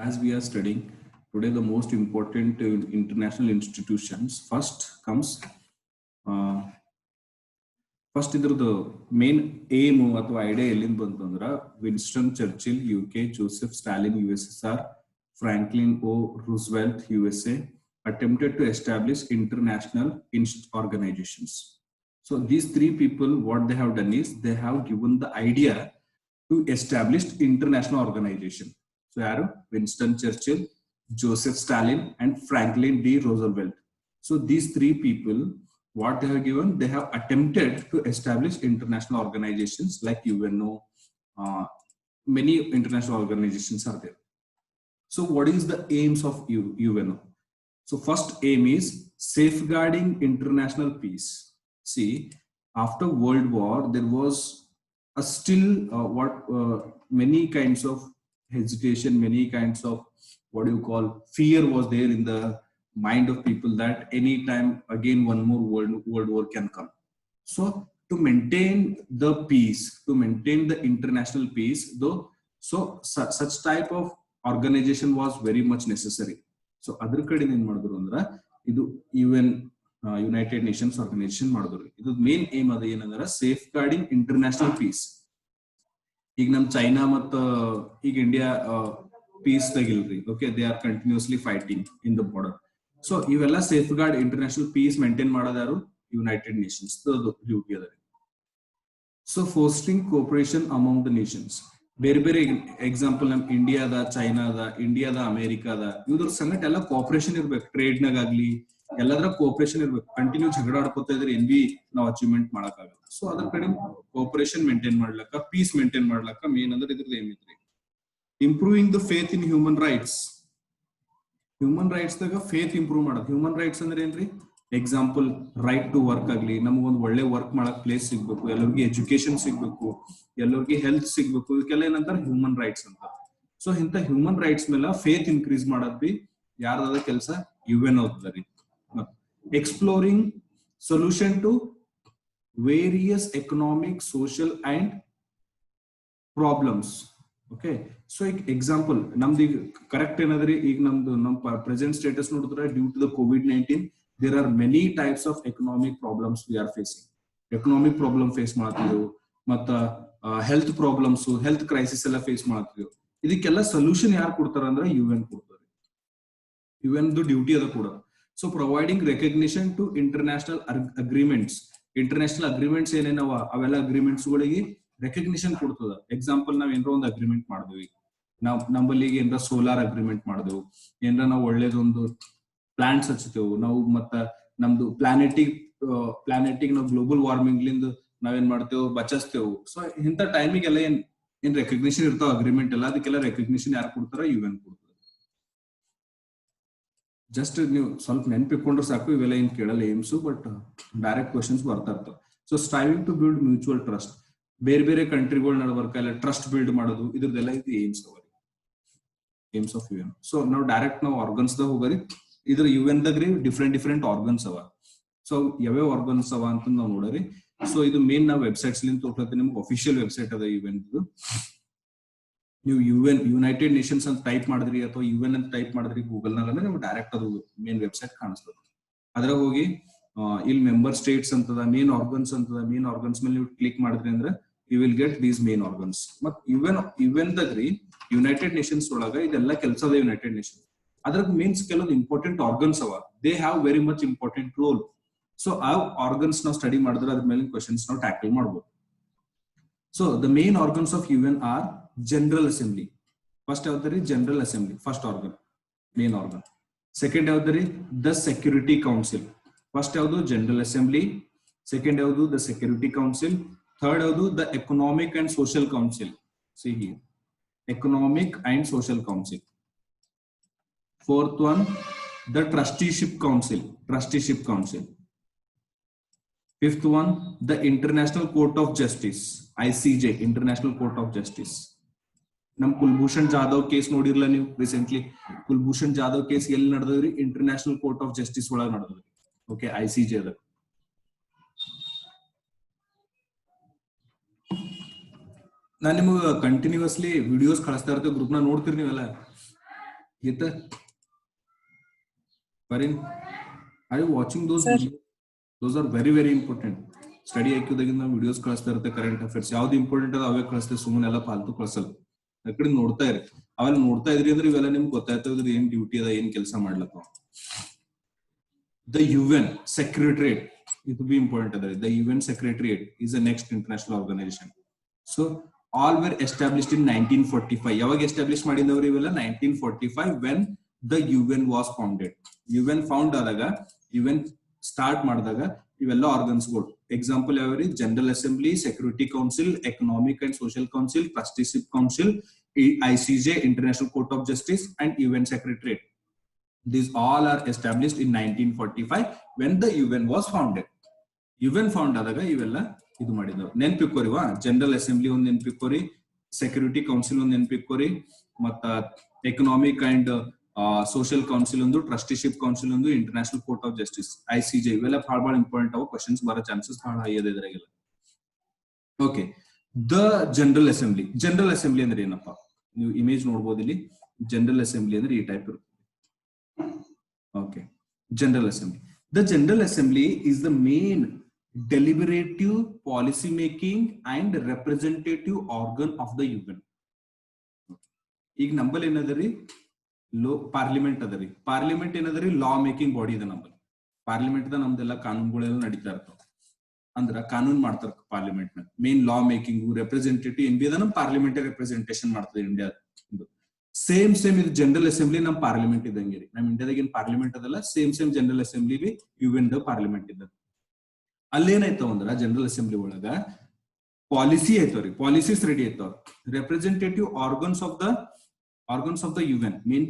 as we are studying today the most important international institutions, first ಇದ್ರದ್ದು main aim ಅಥವಾ idea ಎಲ್ಲಿಂದ ಬಂತಂದ್ರ Winston Churchill UK, Joseph Stalin USSR, Franklin O. Roosevelt USA attempted to establish international organizations. So these three people, what they have done is they have given the idea to establish international organization. So yaru Winston Churchill, Joseph Stalin and Franklin D. Roosevelt. So these three people, what they have given, they have attempted to establish international organizations like UNO. Many international organizations are there. So what is the aims of UNO? So first aim is safeguarding international peace. See, after World War, there was a still many kinds of hesitation, many kinds of fear was there in the mind of people that anytime again one more world war can come. So to maintain the peace, to maintain the international peace, though, such type of organization was very much necessary. So ಅದರ ಕಡೆ ಏನ್ ಮಾಡಿದ್ರು ಅಂದ್ರ ಇದು UN United Nations organisation ಮಾಡಿದ್ರು. ಇದು main aim ಅದ ಏನಂದ್ರ ಸೇಫ್ ಗಾರ್ಡಿಂಗ್ ಇಂಟರ್ನ್ಯಾಷನಲ್ ಪೀಸ್. ಈಗ ನಮ್ ಚೈನಾ ಮತ್ತ ಈಗ ಇಂಡಿಯಾ ಪೀಸ್ ತಗಿಲ್ರಿ, okay, they are continuously fighting in the border. So ಇವೆಲ್ಲ safeguard international peace maintain ಮಾಡೋದಾರು ಯುನೈಟೆಡ್ ನೇಷನ್ಸ್ ಡ್ಯೂಟಿ ಅದ. So fostering cooperation among the nations, ಬೇರೆ ಬೇರೆ ಎಕ್ಸಾಂಪಲ್ ನಮ್ ಇಂಡಿಯಾದ, ಚೈನಾದ, ಇಂಡಿಯಾದ, ಅಮೆರಿಕಾದ ಇವ್ರ ಸಂಗಟ ಎಲ್ಲ ಕೋಪರೇಷನ್ ಇರ್ಬೇಕು. ಟ್ರೇಡ್ ನಾಗ್ಲಿ ಎಲ್ಲದ್ರ ಕೋಪರೇಷನ್ ಇರ್ಬೇಕು. ಕಂಟಿನ್ಯೂ ಜಗಳ ಆಡ್ಕೋತಾ ಇದ್ರೆ ಏನ್ ಬಿ ನಾವು ಅಚೀವ್ಮೆಂಟ್ ಮಾಡಕ್ ಆಗಲ್ಲ. ಸೊ ಅದ್ರ ಕಡೆ ಕೋಪರೇಷನ್ ಮೇಂಟೈನ್ ಮಾಡ್ಲಕ್ಕ, ಪೀಸ್ ಮೇಂಟೈನ್ ಮಾಡ್ಲಕ್ಕ ಮೇನ್ ಅಂದ್ರೆ ಇದ್ರದ್ದು ಏನ್ ಐತ್ರಿ, improving the faith in human rights. Human rights ದಾಗ ಫೇತ್ ಇಂಪ್ರೂವ್ ಮಾಡೋದು. ಹ್ಯೂಮನ್ ರೈಟ್ಸ್ ಅಂದ್ರೆ ಏನ್ರಿ, ಎಕ್ಸಾಂಪಲ್ ರೈಟ್ ಟು ವರ್ಕ್ ಆಗ್ಲಿ, ನಮಗೊಂದು ಒಳ್ಳೆ ವರ್ಕ್ ಮಾಡಕ್ ಪ್ಲೇಸ್ ಸಿಗ್ಬೇಕು, ಎಲ್ಲರಿಗೂ ಎಜುಕೇಶನ್ ಸಿಗ್ಬೇಕು, ಎಲ್ಲರಿಗೂ ಹೆಲ್ತ್ ಸಿಗ್ಬೇಕು, ಇದಕ್ಕೆಲ್ಲ ಏನಂತಾರೆ ಹ್ಯೂಮನ್ ರೈಟ್ಸ್ ಅಂತ. ಸೊ ಇಂಥ ಹ್ಯೂಮನ್ ರೈಟ್ಸ್ ಮೇಲೆ ಫೇತ್ ಇನ್ಕ್ರೀಸ್ ಮಾಡೋದ್ ಬಿ ಯಾರದ ಕೆಲಸ, UN ಅವ್ರದ್ರಿ. Exploring solution to various economic, social and problems. Okay, so ಈಗ ಎಕ್ಸಾಂಪಲ್ ನಮ್ದು ಈಗ ಕರೆಕ್ಟ್ ಏನದ್ರಿ, ಈಗ ನಮ್ ಪ್ರೆಸೆಂಟ್ ಸ್ಟೇಟಸ್ ನೋಡಿದ್ರೆ due to the COVID-19 there are many types of economic problems we are facing. Economic problem face ಮಾಡ್ತಿದ್ದೆವು, ಮತ್ತ health problems, health crisis ಎಲ್ಲ ಫೇಸ್ ಮಾಡ್ತಿದ್ದೆವು. ಇದಕ್ಕೆಲ್ಲ ಸೊಲ್ಯೂಷನ್ ಯಾರು ಕೊಡ್ತಾರ ಅಂದ್ರೆ UN ಕೊಡ್ತಾರೆ. UN ಡ್ಯೂಟಿ ಅದ ಕೂಡ. So providing recognition to international agreements. International agreements ಏನೇನವ ಅವೆಲ್ಲ ಅಗ್ರಿಮೆಂಟ್ಸ್ ಗಳಿಗೆ ರೆಕಗ್ನಿಷನ್ ಕೊಡ್ತದ. ಎಕ್ಸಾಂಪಲ್ ನಾವ್ ಏನಾರ ಒಂದು ಅಗ್ರಿಮೆಂಟ್ ಮಾಡಿದ್ವಿ, ನಾವ್ ನಂಬಲ್ಲಿ ಏನಾರ ಸೋಲಾರ್ ಅಗ್ರಿಮೆಂಟ್ ಮಾಡಿದೆವು, ಏನಾರ ನಾವು ಒಳ್ಳೇದೊಂದು ಪ್ಲಾಂಟ್ಸ್ ಹಚ್ತೇವು ನಾವು, ಮತ್ತ ನಮ್ದು ಪ್ಲಾನೆಟಿಗ್ ನಾವು ಗ್ಲೋಬಲ್ ವಾರ್ಮಿಂಗ್ ಲಿಂದ ನಾವೇನ್ ಮಾಡ್ತೇವೆ, ಬಚಾಸ್ತೇವು. ಸೊ ಇಂಥ ಟೈಮಿಗೆಲ್ಲ ಏನ್ ರೆಕಗ್ನಿಷನ್ ಇರ್ತಾವ ಅಗ್ರಿಮೆಂಟ್ ಎಲ್ಲ, ಅದಕ್ಕೆಲ್ಲ ರೆಕಗ್ನಿಷನ್ ಯಾರು ಕೊಡ್ತಾರ, UN ಕೊಡ್ತಾರೆ. ಜಸ್ಟ್ ನೀವು ಸ್ವಲ್ಪ ನೆನ್ಪಿಕೊಂಡ್ರೆ ಸಾಕು, ಇವೆಲ್ಲ ಏನ್ ಕೇಳಲ್ಲ ಏಮ್ಸು, ಬಟ್ ಡೈರೆಕ್ಟ್ ಕ್ವಶನ್ಸ್ ಬರ್ತಾ ಇರ್ತಾವ. So striving to build mutual trust, ಬೇರೆ ಬೇರೆ ಕಂಟ್ರಿಗಳ ನಡಬರ್ಕ ಎಲ್ಲ ಟ್ರಸ್ಟ್ ಬಿಲ್ಡ್ ಮಾಡೋದು, ಇದ್ರದ್ದೆಲ್ಲ ಇದು ಏಮ್ಸ್ ಅವರಿ, ಏಮ್ಸ್ ಆಫ್ UN. ಸೊ ನಾವು ಡೈರೆಕ್ಟ್ ನಾವು ಆರ್ಗನ್ಸ್ ದಾಗ ಹೋಗರಿ. ಇದ್ರ UN ದಾಗ್ರಿ ಡಿಫ್ರೆಂಟ್ ಆರ್ಗನ್ಸ್ ಅವ. ಸೊ ಯಾವ್ಯಾವ ಆರ್ಗನ್ಸ್ ಅವ ಅಂತ ನಾವು ನೋಡರಿ. ಸೊ ಇದು ಮೇನ್ ನಾವು ವೆಬ್ಸೈಟ್ಸ್ ಲಿಂದ ತೋರ್ಸತ್ತೀನಿ. ನಿಮ್ಗೆ ಅಫಿಷಿಯಲ್ ವೆಬ್ಸೈಟ್ ಅದ UN. ನೀವು UN ಯುನೈಟೆಡ್ ನೇಷನ್ಸ್ ಅಂತ ಟೈಪ್ ಮಾಡಿದ್ರಿ ಅಥವಾ UN ಅಂತ ಟೈಪ್ ಮಾಡಿದ್ರಿ ಗೂಗಲ್ ನಾಗ ಅಂದ್ರೆ ನಿಮ್ಗೆ ಡೈರೆಕ್ಟ್ ಅದು ಮೇನ್ ವೆಬ್ಸೈಟ್ ಕಾಣಿಸ್ತದೆ. ಅದ್ರಾಗ ಹೋಗಿ ಇಲ್ಲಿ ಮೆಂಬರ್ ಸ್ಟೇಟ್ಸ್ ಅಂತದ, ಮೇನ್ ಆರ್ಗನ್ಸ್ ಅಂತದ. ಮೇನ್ ಆರ್ಗನ್ಸ್ ಮೇಲೆ ನೀವು ಕ್ಲಿಕ್ ಮಾಡಿದ್ರಿ ಅಂದ್ರೆ you will get these main organs. ಮತ್ UN ದಾಗ್ರಿ ಯುನೈಟೆಡ್ ನೇಷನ್ಸ್ ಒಳಗ ಇದೆಲ್ಲ ಕೆಲಸ ಅದ. ಯುನೈಟೆಡ್ ನೇಷನ್ಸ್ ಅದ್ರಾಗ ಮೀನ್ಸ್ ಕೆಲವೊಂದು ಇಂಪಾರ್ಟೆಂಟ್ ಆರ್ಗನ್ಸ್ ಅವ, they have very much important role. So ಆ ಆರ್ಗನ್ಸ್ ನಾವು ಸ್ಟಡಿ ಮಾಡಿದ್ರೆ ಅದ್ರ ಮೇಲೆ ಕ್ವಶನ್ಸ್ ನಾವು ಟ್ಯಾಕಲ್ ಮಾಡಬಹುದು. So the main organs of UN are general assembly. First ಯಾವ್ದ್ರಿ, general assembly first organ, main organ. Second ಯಾವ್ದ್ರಿ, ದ ಸೆಕ್ಯೂರಿಟಿ ಕೌನ್ಸಿಲ್. ಫಸ್ಟ್ ಯಾವ್ದು ಜನರಲ್ ಅಸೆಂಬ್ಲಿ, ಸೆಕೆಂಡ್ ಯಾವ್ದು ದ ಸೆಕ್ಯೂರಿಟಿ ಕೌನ್ಸಿಲ್, ಥರ್ಡ್ ಯಾವ್ದು the economic and social council. See here, economic and social council. Fourth one, the trusteeship council. Fifth one, the International Court of Justice, ICJ, International Court of Justice. ನಮ್ Kulbhushan Jadhav case ನೋಡಿರ್ಲ ನೀವು recently. Kulbhushan Jadhav case ಎಲ್ಲಿ ನಡೆದ್ರಿ, international court of justice ಒಳಗ ನಡೆದ್ರಿ. Okay, ICJ ಅದ. ನಾನ್ ನಿಮ್ಗೆ continuously videos ಕಳಿಸ್ತಾ ಇರ್ತೇವೆ, group ನ ನೋಡ್ತೀರಿ ನೀವೆಲ್ಲ. Gita, Parin, are you watching those Sir. videos? Those are very, very important. Study IQ daginna videos ಕಳಿಸ್ತಾ ಇರುತ್ತೆ, ಕರೆಂಟ್ ಅಫೇರ್ಸ್ ಯಾವ್ದು ಇಂಪಾರ್ಟೆಂಟ್ ಅದ ಅವೇ ಕಳಿಸ್ತೇವೆ, ಸುಮ್ಮನೆ ಎಲ್ಲ ಫಾಲ್ತು ಕಳ್ಸಲ್ಲ. ಆ ಕಡೆ ನೋಡ್ತಾ ಇರಿ, ಅವೆಲ್ಲ ನೋಡ್ತಾ ಇದ್ರಿ ಅಂದ್ರೆ ಇವೆಲ್ಲ ನಿಮ್ಗೆ ಗೊತ್ತಾಯ್ತದ್ರಿ ಏನ್ ಡ್ಯೂಟಿ ಅದ, ಏನ್ ಕೆಲಸ ಮಾಡ್ಲಕ್ಕ. The UN Secretariat, it will be important. The UN Secretariat is the next international organization. So all were established in 1945. ಯಾವಾಗ ಎಸ್ಟಾಬ್ಲಿಷ್ ಮಾಡಿದವರು ಇವೆಲ್ಲ 1945 when the UN was founded. UN found ಆದಾಗ, UN ಸ್ಟಾರ್ಟ್ ಮಾಡಿದಾಗ ಇವೆಲ್ಲ ಆರ್ಗನ್ಸ್ಗಳು ಎಕ್ಸಾಂಪಲ್ ಯಾವ್ರಿ, general assembly, security council, economic and social council, trusteeship council, ICJ, international court of justice and UN Secretariat. These all are established in 1945 when the UN was founded. UN found ಆದಾಗ ಇವೆಲ್ಲ ಇದು ಮಾಡಿದವು. ನೆನ್ಪಿಕ್ಕೋರಿವಾ, general assembly ಒಂದು ನೆನ್ಪಿಕ್ಕೋರಿ, security council ಒಂದು ನೆನ್ಪಿಕ್ಕೋರಿ, ಮತ್ತ economic and social council ಒಂದು, trusteeship council ಒಂದು, international court of justice, ICJ, ಇವೆಲ್ಲ ಬಹಳ ಇಂಪಾರ್ಟೆಂಟ್ ಅವು. ಕ್ವಶನ್ಸ್ ಬರೋ ಚಾನ್ಸಸ್ ಬಹಳ ಹೈ ಇದೆ ಇದ್ರಾಗೆಲ್ಲ. Okay, the general assembly. General assembly ಅಂದ್ರೆ ಏನಪ್ಪಾ, ನೀವು ಇಮೇಜ್ ನೋಡ್ಬೋದು ಇಲ್ಲಿ. ಜನರಲ್ ಅಸೆಂಬ್ಲಿ ಅಂದ್ರೆ ಈ ಟೈಪ್ ಇರುತ್ತೆ. Okay, General Assembly. The General Assembly is the main deliberative, policy making and representative organ of the UN. ಈಗ ನಂಬಲ್ ಏನದರಿ, ಪಾರ್ಲಿಮೆಂಟ್ ಅದರಿ. ಪಾರ್ಲಿಮೆಂಟ್ ಏನದರಿ, ಲಾ ಮೇಕಿಂಗ್ ಬಾಡಿ ಇದೆ ನಂಬಲ್. ಪಾರ್ಲಿಮೆಂಟ್ ದ ನಮ್ದೆಲ್ಲ ಕಾನೂನುಗಳೆಲ್ಲ ನಡೀತಾ ಇರ್ತಾವ, ಅಂದ್ರ ಕಾನೂನ್ ಮಾಡ್ತಾರ ಪಾರ್ಲಿಮೆಂಟ್ ನ. ಮೇನ್ ಲಾ ಮೇಕಿಂಗ್, ರೆಪ್ರೆಸೆಂಟೇಟಿವ್ ಇಂಡಿಯಾದ ನಮ್ ಪಾರ್ಲಿಮೆಂಟ್ ರೆಪ್ರೆಸೆಂಟೇಷನ್ ಮಾಡ್ತದೆ ಇಂಡಿಯಾ. ಸೇಮ್ ಇದು ಜನರಲ್ ಅಸೆಂಬ್ಲಿ ನಮ್ ಪಾರ್ಲಿಮೆಂಟ್ ಇದ್ದಂಗೆ ರೀ. ನಮ್ ಇಂಡಿಯಾದಾಗ ಏನ್ ಪಾರ್ಲಿಮೆಂಟ್ ಅದಲ್ಲ, ಸೇಮ್ ಜನರಲ್ ಅಸೆಂಬ್ಲಿ ಬಿ UN ದ ಪಾರ್ಲಿಮೆಂಟ್ ಇದ್ದ. ಅಲ್ಲೇನಾಯ್ತಾವ ಅಂದ್ರ ಜನರಲ್ ಅಸೆಂಬ್ಲಿ ಒಳಗ ಪಾಲಿಸಿ ಐತವ್ರಿ, ಪಾಲಿಸೀಸ್ ರೆಡಿ ಐತಾವ. Representative organs of the UN, ಏನ್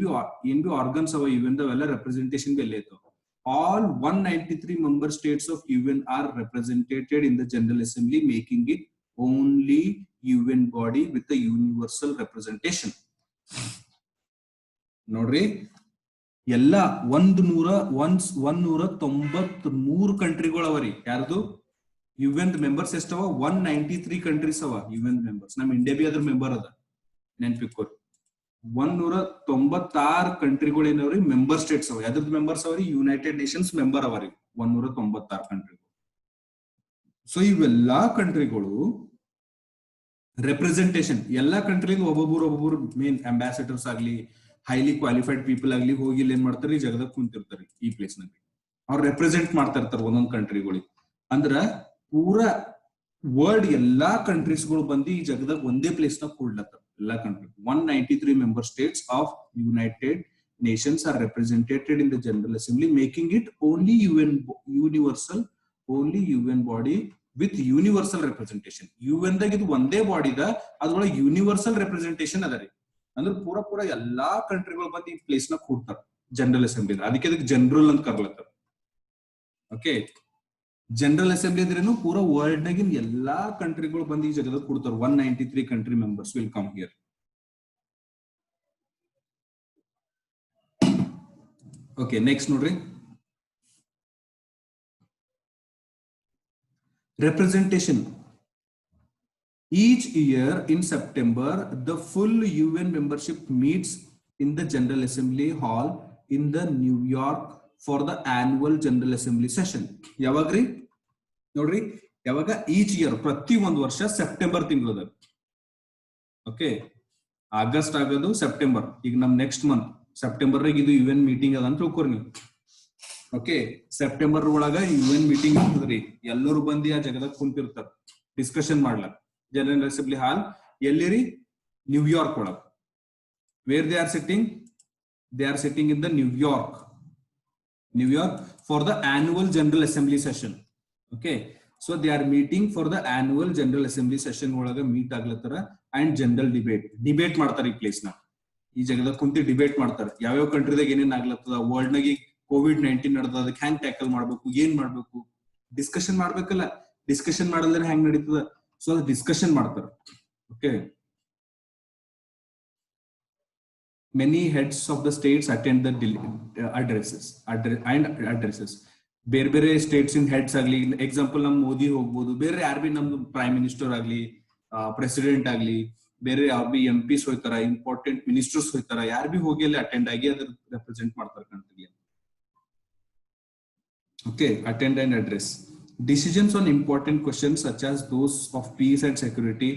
ಬಿ ಆರ್ಗನ್ಸ್ ಅವ UN ದವೆಲ್ಲ ರೆಪ್ರೆಸೆಂಟೇಷನ್ ಬಿ ಅಲ್ಲೇ ಐತಾವ. All 193 member states of UN are represented in the General Assembly, making it only UN body with a universal representation. ನೋಡ್ರಿ, ಎಲ್ಲ 193 ಕಂಟ್ರಿಗಳು ಅವರಿ. ಯಾರ್ದು UN ಮೆಂಬರ್ಸ್ ಎಷ್ಟವ, 193 ಕಂಟ್ರೀಸ್ ಅವ UN ಮೆಂಬರ್ಸ್. ನಮ್ ಇಂಡಿಯಾ ಬಿ ಅದ್ರ ಮೆಂಬರ್ ಅದ, ನೆನ್ಪಿಕ್ಕೋರಿ. 196 ಕಂಟ್ರಿಗಳು ಏನವ್ರಿ, ಮೆಂಬರ್ ಸ್ಟೇಟ್ಸ್ ಅವ. ಯಾವ್ದು ಮೆಂಬರ್ಸ್ ಅವರಿ, ಯುನೈಟೆಡ್ ನೇಷನ್ಸ್ ಮೆಂಬರ್ ಅವರಿ 196 ಕಂಟ್ರಿಗಳು. ಸೊ ಇವೆಲ್ಲಾ ಕಂಟ್ರಿಗಳು ರೆಪ್ರೆಸೆಂಟೇಷನ್, ಎಲ್ಲಾ ಕಂಟ್ರಿಗೂ ಒಬ್ಬೊಬ್ರು ಮೇನ್ ಅಂಬಾಸಿಡರ್ಸ್ ಆಗ್ಲಿ, ಹೈಲಿ ಕ್ವಾಲಿಫೈಡ್ ಪೀಪಲ್ ಆಗ್ಲಿ, ಹೋಗಿ ಇಲ್ಲಿ ಏನ್ ಮಾಡ್ತಾರೆ, ಜಗದಾಗ ಕುಂತಿರ್ತಾರೆ ಈ ಪ್ಲೇಸ್ ನಲ್ಲಿ. ಅವ್ರು ರೆಪ್ರೆಸೆಂಟ್ ಮಾಡ್ತಾ ಇರ್ತಾರೆ ಒಂದೊಂದ್ ಕಂಟ್ರಿಗಳಿಗೆ. ಅಂದ್ರ ಪೂರಾ ವರ್ಲ್ಡ್ ಎಲ್ಲಾ ಕಂಟ್ರೀಸ್ಗಳು ಬಂದು ಈ ಜಗದಾಗ ಒಂದೇ ಪ್ಲೇಸ್ ನ ಕೂಡ್ಲತ್ತಾರ. ಎಲ್ಲಾ country 193 member states of United Nations are represented in the General Assembly, making it only UN body with universal representation. UN ದಾಗ ಇದು ಒಂದೇ ಬಾಡಿ ದ, ಅದ್ರೊಳಗೆ ಯೂನಿವರ್ಸಲ್ ರೆಪ್ರೆಸೆಂಟೇಷನ್ ಅದ ರೀ. ಅಂದ್ರೆ ಪೂರ ಎಲ್ಲಾ ಕಂಟ್ರಿಗಳು ಬಂದು ಈ ಪ್ಲೇಸ್ ನ ಕೂಡ್ತಾರ ಜನರಲ್ ಅಸೆಂಬ್ಲಿ. ಅದಕ್ಕೆ ಅದಕ್ಕೆ ಜನರಲ್ ಅಂತ ಕರ್ಲತ್ತಾರ. ಓಕೆ, ಜನರಲ್ ಅಸೆಂಬ್ಲಿ ಅಂದ್ರೇನು, ಪೂರಾ ವರ್ಲ್ಡ್ ನಾಗಿನ ಎಲ್ಲಾ ಕಂಟ್ರಿಗಳು ಬಂದು ಈ ಜಗದಾಗ ಕೂಡ್ತಾರ. 193 country members will come here. Okay, next ನೋಡ್ರಿ, representation. Each year in September, the full UN membership meets in the General Assembly Hall in the New York for the annual General Assembly session. ಯಾವಾಗ್ರಿ ನೋಡ್ರಿ, ಯಾವಾಗ each year, ಪ್ರತಿ ಒಂದು ವರ್ಷ September ತಿಂಗಳದ. Okay, August ಆಗೋದು September. ಈಗ ನಮ್ next month September ಇದು UN ಮೀಟಿಂಗ್ ಅದ ಅಂತ ತಿಳ್ಕೊರಿ ನೀವು. ಓಕೆ, ಸೆಪ್ಟೆಂಬರ್ ಒಳಗ UN ಮೀಟಿಂಗ್ ಇರ್ತದ್ರಿ. ಎಲ್ಲರೂ ಬಂದು ಆ ಜಗದಾಗ ಕುಂತಿರ್ತಾರ ಡಿಸ್ಕಷನ್ ಮಾಡ್ಲಕ್. ಜನರಲ್ ಅಸೆಂಬ್ಲಿ ಹಾಲ್ ಎಲ್ಲಿರಿ, ನ್ಯೂಯಾರ್ಕ್ ಒಳಗ. Where they are sitting, they are sitting in the New York for the annual general assembly session. Okay, so they are meeting for the annual general assembly session ಒಳಗ meet ಆಗ್ಲತ್ತಾರ. And general debate ಮಾಡ್ತಾರ ಈ place ನ. ಈ ಜಗದಾಗ ಕುಂತಿ debate ಮಾಡ್ತಾರ, ಯಾವ್ಯಾವ ಕಂಟ್ರಿದಾಗ ಏನೇನ್ ಆಗ್ಲತ್ತದ, ವರ್ಲ್ಡ್ ನಾಗ COVID-19 ನಡೆದ, ಅದಕ್ಕೆ ಹ್ಯಾಂಗ್ ಟ್ಯಾಕಲ್ ಮಾಡ್ಬೇಕು, ಏನ್ ಮಾಡ್ಬೇಕು, ಡಿಸ್ಕಷನ್ ಮಾಡ್ಬೇಕಲ್ಲ. ಡಿಸ್ಕಷನ್ ಮಾಡಲ್ದ್ರೆ ಹೆಂಗ್ ನಡೀತದ, ಸೊ ಅದು ಡಿಸ್ಕಷನ್ ಮಾಡ್ತಾರ. Okay, many heads of the States attend the addresses. ಬೇರೆ ಸ್ಟೇಟ್ಸ್ ಇನ್ ಹೆಡ್ಸ್ ಆಗ್ಲಿ, ಎಕ್ಸಾಂಪಲ್ ನಮ್ ಮೋದಿ ಹೋಗ್ಬೋದು, ಬೇರೆ ಯಾರು ಬಿ ನಮ್ದು ಪ್ರೈಮ್ ಮಿನಿಸ್ಟರ್ ಆಗ್ಲಿ, ಪ್ರೆಸಿಡೆಂಟ್ ಆಗ್ಲಿ, ಬೇರೆ ಯಾರು ಬಿ MPs ಹೋಯ್ತಾರ, ಇಂಪಾರ್ಟೆಂಟ್ ಮಿನಿಸ್ಟರ್ಸ್ ಹೋಯ್ತಾರ, ಯಾರು ಬಿ ಹೋಗಿ ಅಲ್ಲಿ ಅಟೆಂಡ್ ಆಗಿ ಅದ್ರ ರೆಪ್ರೆಸೆಂಟ್ ಮಾಡ್ತಾರೆ ಕಂಟ್ರಿಗೆ. Okay, attend and address. Decisions on important questions such as those of peace and security,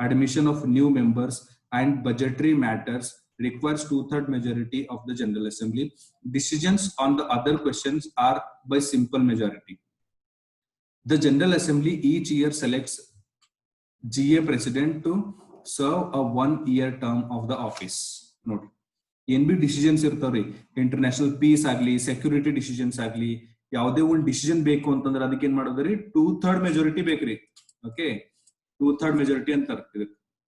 admission of new members, and budgetary matters requires 2/3 majority of the General Assembly. Decisions on the other questions are by simple majority. The General Assembly each year selects GA President to serve a 1-year term of the office. Note. ಏನ್ B decisions ಇರ್ತಾವ್ರಿ, international piece ಆಗ್ಲಿ, security decisions ಆಗ್ಲಿ, ಯಾವುದೇ ಒಂದು decision ಬೇಕು ಅಂತಂದ್ರೆ ಅದಕ್ಕೆ ಏನ್ ಮಾಡೋದ್ರಿ, 2/3 ಮೆಜಾರಿಟಿ ಬೇಕ್ರಿ. ಓಕೆ, 2/3 ಮೆಜಾರಿಟಿ ಅಂತಾರ.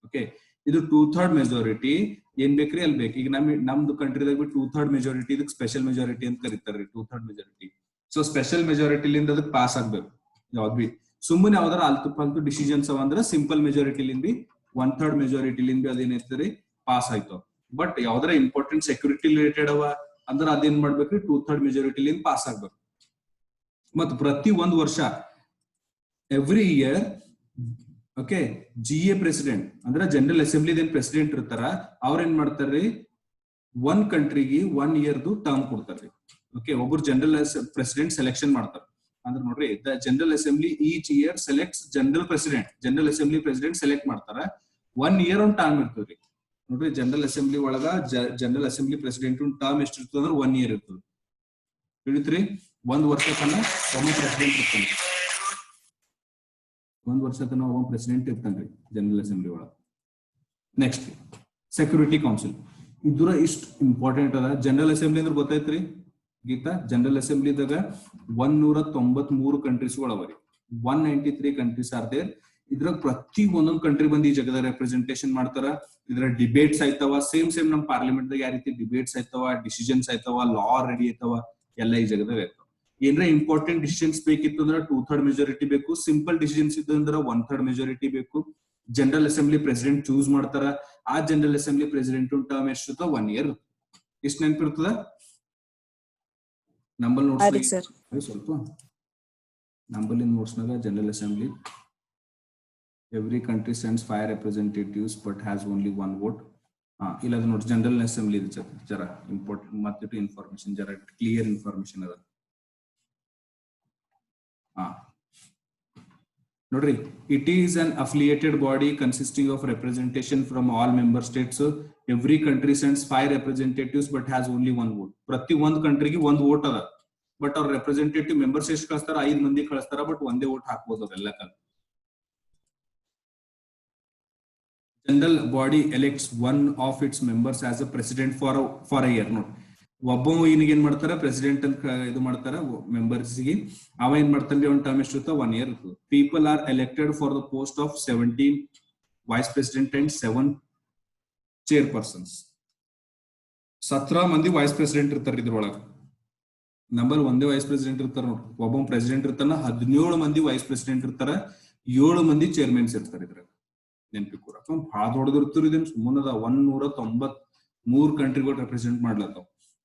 ಓಕೆ, ಇದು 2/3 ಮೆಜಾರಿಟಿ ಏನ್ ಬೇಕ್ರಿ ಅಲ್ಲಿ ಬೇಕು. ಈಗ ನಮ್ದು ಕಂಟ್ರಿದಾಗ 2/3 ಮೆಜಾರಿಟಿ ಇದಕ್ಕೆ ಸ್ಪೆಷಲ್ ಮೆಜಾರಿಟಿ ಅಂತ ಕರೀತಾರ್ರಿ, 2/3 ಮೆಜಾರಿಟಿ. ಸೊ ಸ್ಪೆಷಲ್ ಮೆಜಾರಿಟಿಲಿಂದ ಅದಕ್ಕೆ ಪಾಸ್ ಆಗ್ಬೇಕು. ಯಾವ್ದ್ ಬಿ ಸುಮ್ಮನೆ ಯಾವ್ದಾರ ಅಲ್ತು ಫಲ್ತು ಡಿಸಿಷನ್ಸ್ ಅವ ಅಂದ್ರೆ ಸಿಂಪಲ್ ಮೆಜಾರಿಟಿಲಿಂದ ಬಿ 1/3 ಮೆಜಾರಿಟಿಲಿಂದ ಬಿ ಅದೇನೈತ್ರಿ ಪಾಸ್ ಆಯ್ತು. ಬಟ್ ಯಾವ್ದಾರ ಇಂಪಾರ್ಟೆಂಟ್ ಸೆಕ್ಯೂರಿಟಿ ರಿಲೇಟೆಡ್ ಅವ ಅಂದ್ರೆ ಅದೇನ್ ಮಾಡ್ಬೇಕ್ರಿ, 2/3 ಮೆಜಾರಿಟಿಲಿಂದ ಪಾಸ್ ಆಗ್ಬೇಕು. ಮತ್ ಪ್ರತಿ ಒಂದ್ ವರ್ಷ every year okay GA president ಅಂದ್ರೆ ಜನರಲ್ ಅಸೆಂಬ್ಲಿ ಏನ್ ಪ್ರೆಸಿಡೆಂಟ್ ಇರ್ತಾರ ಅವ್ರ ಏನ್ ಮಾಡ್ತಾರ್ರಿ, ಒಂದ್ ಕಂಟ್ರಿಗೆ 1 ಇಯರ್ದು ಟರ್ಮ್ ಕೊಡ್ತಾರ್ರಿ. ಓಕೆ, ಒಬ್ರು ಜನರಲ್ ಪ್ರೆಸಿಡೆಂಟ್ ಸೆಲೆಕ್ಷನ್ ಮಾಡ್ತಾರ. ಅಂದ್ರೆ ನೋಡ್ರಿ, the general assembly each year selects general president. General assembly president select ಮಾಡ್ತಾರ, 1 ಇಯರ್ ಒಂದ್ ಟರ್ಮ್ ಇರ್ತದ್ರಿ. ನೋಡ್ರಿ, ಜನರಲ್ ಅಸೆಂಬ್ಲಿ ಒಳಗ ಜನರಲ್ ಅಸೆಂಬ್ಲಿ ಪ್ರೆಸಿಡೆಂಟ್ ಟರ್ಮ್ ಎಷ್ಟು ಇರ್ತದ ಅಂದ್ರೆ 1 ಇಯರ್ ಇರ್ತದೆ. ತಿಳಿತ್ರಿ, 1 ವರ್ಷ ತನಕ ಒಬ್ಬ ಪ್ರೆಸಿಡೆಂಟ್ ಇರ್ತಾನೆ. 1 ವರ್ಷ ತನಕ ಒಬ್ಬ ಪ್ರೆಸಿಡೆಂಟ್ ಇರ್ತಾನ್ರಿ ಜನರಲ್ ಅಸೆಂಬ್ಲಿ ಒಳಗ. Next security council. ಇದ್ರ ಇಷ್ಟ ಇಂಪಾರ್ಟೆಂಟ್ ಅದ. ಜನರಲ್ ಅಸೆಂಬ್ಲಿ ಅಂದ್ರೆ ಗೊತ್ತೈತ್ರಿ ಗೀತಾ, ಜನರಲ್ ಅಸೆಂಬ್ಲಿದಾಗ 193 ಕಂಟ್ರೀಸ್ ಅವರಿ. 193 ಕಂಟ್ರೀಸ್ ಆರ್ ದೇರ್. ಇದ್ರಾಗ ಪ್ರತಿ ಒಂದೊಂದು ಕಂಟ್ರಿ ಬಂದು ಈ ಜಗದ ರೆಪ್ರೆಸೆಂಟೇಷನ್ ಮಾಡ್ತಾರ. ಇದ್ರ ಡಿಬೇಟ್ಸ್ ಆಯ್ತವ, ಸೇಮ್ ನಮ್ ಪಾರ್ಲಿಮೆಂಟ್ ದಾಗ ಯಾವ ರೀತಿ ಡಿಬೇಟ್ಸ್ ಆಯ್ತವ, ಡಿಸಿಷನ್ಸ್ ಆಯ್ತವ, ಲಾ ರೆಡಿ ಆಯ್ತವ, ಎಲ್ಲ ಈ ಜಗದಾಗ ಆಯ್ತವ. ಏನ್ರ ಇಂಪಾರ್ಟೆಂಟ್ ಡಿಸಿಷನ್ಸ್ ಬೇಕಿತ್ತು ಅಂದ್ರೆ 2/3 ಮೆಜಾರಿಟಿ ಬೇಕು. ಸಿಂಪಲ್ ಡಿಸಿಷನ್ಸ್ ಇದ್ದು ಅಂದ್ರೆ 1/3 ಮೆಜಾರಿಟಿ ಬೇಕು. ಜನರಲ್ ಅಸೆಂಬ್ಲಿ ಪ್ರೆಸಿಡೆಂಟ್ ಚೂಸ್ ಮಾಡ್ತಾರ. ಆ ಜನರಲ್ ಅಸೆಂಬ್ಲಿ ಪ್ರೆಸಿಡೆಂಟ್ ಟರ್ಮ್ ಎಷ್ಟು, 1 ಇಯರ್. ಇಷ್ಟ ನೆನಪಿರ್ತದ ನಂಬಲ್ ನೋಟ್ಸ್ ಸ್ವಲ್ಪ ನಂಬಲ್ ನೋಟ್ಸ್ನಾಗ. General assembly every country sends 5 representatives but has only 1 vote. ಇಲ್ಲ ಅದು ನೋಡಿ, ಜನರಲ್ ಅಸೆಂಬ್ಲಿ ಜರ ಇಂಪಾರ್ಟೆಂಟ್ ಮತ್ತೆ ಇನ್ಫಾರ್ಮೇಶನ್ ಜರ ಕ್ಲಿಯರ್ ಇನ್ಫಾರ್ಮೇಶನ್ ಅದ. ನೋಡ್ರಿ, it is an affiliated body consisting of representation from all member States. Every country sends 5 representatives but has only 1 vote. ಪ್ರತಿ ಒಂದ್ ಕಂಟ್ರಿಗೆ 1 ವೋಟ್ ಅದ. ಬಟ್ ಅವ್ರ ರೆಪ್ರೆಸೆಂಟೇಟಿವ್ ಮೆಂಬರ್ಸ್ ಎಷ್ಟು ಕಳಿಸ್ತಾರ, 5 ಮಂದಿ ಕಳಿಸ್ತಾರ. ಬಟ್ ಒಂದೇ ವೋಟ್ ಹಾಕ್ಬೋದು ಅವೆಲ್ಲ ಕಾಲ. General body elects one of its members as a president for a year. ನೋಡ್, ಒಬ್ಬ ಏನಿಗೆ ಏನ್ ಮಾಡ್ತಾರ, ಪ್ರೆಸಿಡೆಂಟ್ ಅಂತ ಇದು ಮಾಡ್ತಾರ ಮೆಂಬರ್ಸ್ ಗೆ. ಅವ ಏನ್ ಮಾಡ್ತಾನೆ, ಒಂದು ಟರ್ಮ್ ಎಷ್ಟು 1 ಇಯರ್ ಇರ್ತದೆ. People are elected for the post of 17 vice president and 7 ಚೇರ್ಪರ್ಸನ್ಸ್. 17 ಮಂದಿ ವೈಸ್ ಪ್ರೆಸಿಡೆಂಟ್ ಇರ್ತಾರೆ ಇದ್ರೊಳಗ. ನಂಬರ್ ಒಂದೇ ವೈಸ್ ಪ್ರೆಸಿಡೆಂಟ್ ಇರ್ತಾರ ನೋಡ್ರಿ. ಒಬ್ಬ ಪ್ರೆಸಿಡೆಂಟ್ ಇರ್ತಾನ, 17 ಮಂದಿ ವೈಸ್ ಪ್ರೆಸಿಡೆಂಟ್ ಇರ್ತಾರ, 7 ಮಂದಿ ಚೇರ್ಮನ್ಸ್ ಇರ್ತಾರೆ ಇದ್ರಾಗ. ನೆನಪಿ ಕೂಡ ಬಹಳ ದೊಡ್ಡದಿರ್ತೀರಿ. ಇದನ್ ಸುಮ್ಮನದ 193 ಕಂಟ್ರಿಗಳು ರೆಪ್ರೆಸೆಂಟ್ ಮಾಡ್ಲತ್ತಾವ.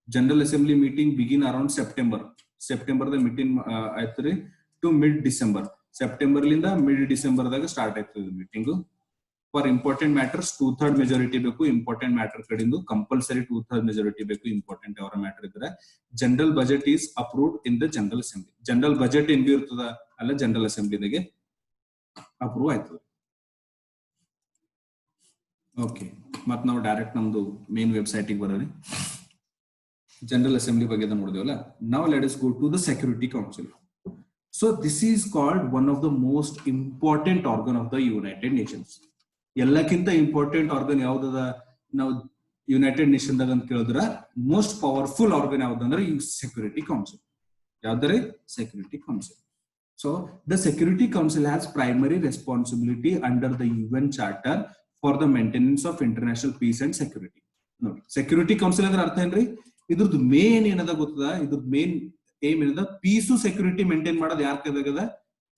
General assembly meeting begin around September the meeting ಆಯ್ತ್ರಿ ಟು ಮಿಡ್ ಡಿಸೆಂಬರ್. ಸೆಪ್ಟೆಂಬರ್ ಲಿಂದ ಮಿಡ್ ಡಿಸೆಂಬರ್ ದಾಗ ಸ್ಟಾರ್ಟ್ ಆಯ್ತದ meeting. For important matters 2/3 majority ಬೇಕು. ಇಂಪಾರ್ಟೆಂಟ್ ಮ್ಯಾಟರ್ ಕಡೆಯಿಂದ ಕಂಪಲ್ಸರಿ 2/3 ಮೆಜಾರಿಟಿ ಬೇಕು. ಇಂಪಾರ್ಟೆಂಟ್ ಅವರ ಮ್ಯಾಟರ್ ಇದ್ರೆ general budget is approved in the general assembly. General budget ಏನ್ ಬಿ ಇರ್ತದ ಅಲ್ಲ ಜನರಲ್ ಅಸೆಂಬ್ಲಿದಾಗೆ ಅಪ್ರೂವ್ ಆಯ್ತದ. ಓಕೆ, ಮತ್ ನಾವು ಡೈರೆಕ್ಟ್ ನಮ್ದು ಮೇನ್ ವೆಬ್ಸೈಟ್ ಗೆ ಬರೋರಿ. ಜನರಲ್ ಅಸೆಂಬ್ಲಿ ಬಗ್ಗೆ ನೋಡಿದೇವಲ್ಲ. ನಾವು let us go to the security council. So this is called one of the most important organ of the United Nations. ಎಲ್ಲಕ್ಕಿಂತ ಇಂಪಾರ್ಟೆಂಟ್ ಆರ್ಗನ್ ಯಾವ್ದದ ನಾವು ಯುನೈಟೆಡ್ ನೇಷನ್ ದಾಗ ಅಂತ ಕೇಳಿದ್ರ, ಮೋಸ್ಟ್ ಪವರ್ಫುಲ್ ಆರ್ಗನ್ ಯಾವ್ದಂದ್ರೆ ಈ ಸೆಕ್ಯೂರಿಟಿ ಕೌನ್ಸಿಲ್. ಯಾವ್ದಾರೆ security council. So the security council has primary responsibility under the UN charter for the maintenance of international peace and security. ನೋಡಿ, ಸೆಕ್ಯೂರಿಟಿ ಕೌನ್ಸಿಲ್ ಅಂದ್ರೆ ಅರ್ಥ ಏನ್ರಿ? ಇದ್ರದ್ದು ಮೇನ್ ಏನದ ಗೊತ್ತದ? ಇದ್ರದ್ದು ಮೇನ್ ಏಮ್ ಏನದ? ಪೀಸು ಸೆಕ್ಯೂರಿಟಿ ಮೇಂಟೈನ್ ಮಾಡೋದು ಯಾರ ಕೈದಾಗದ?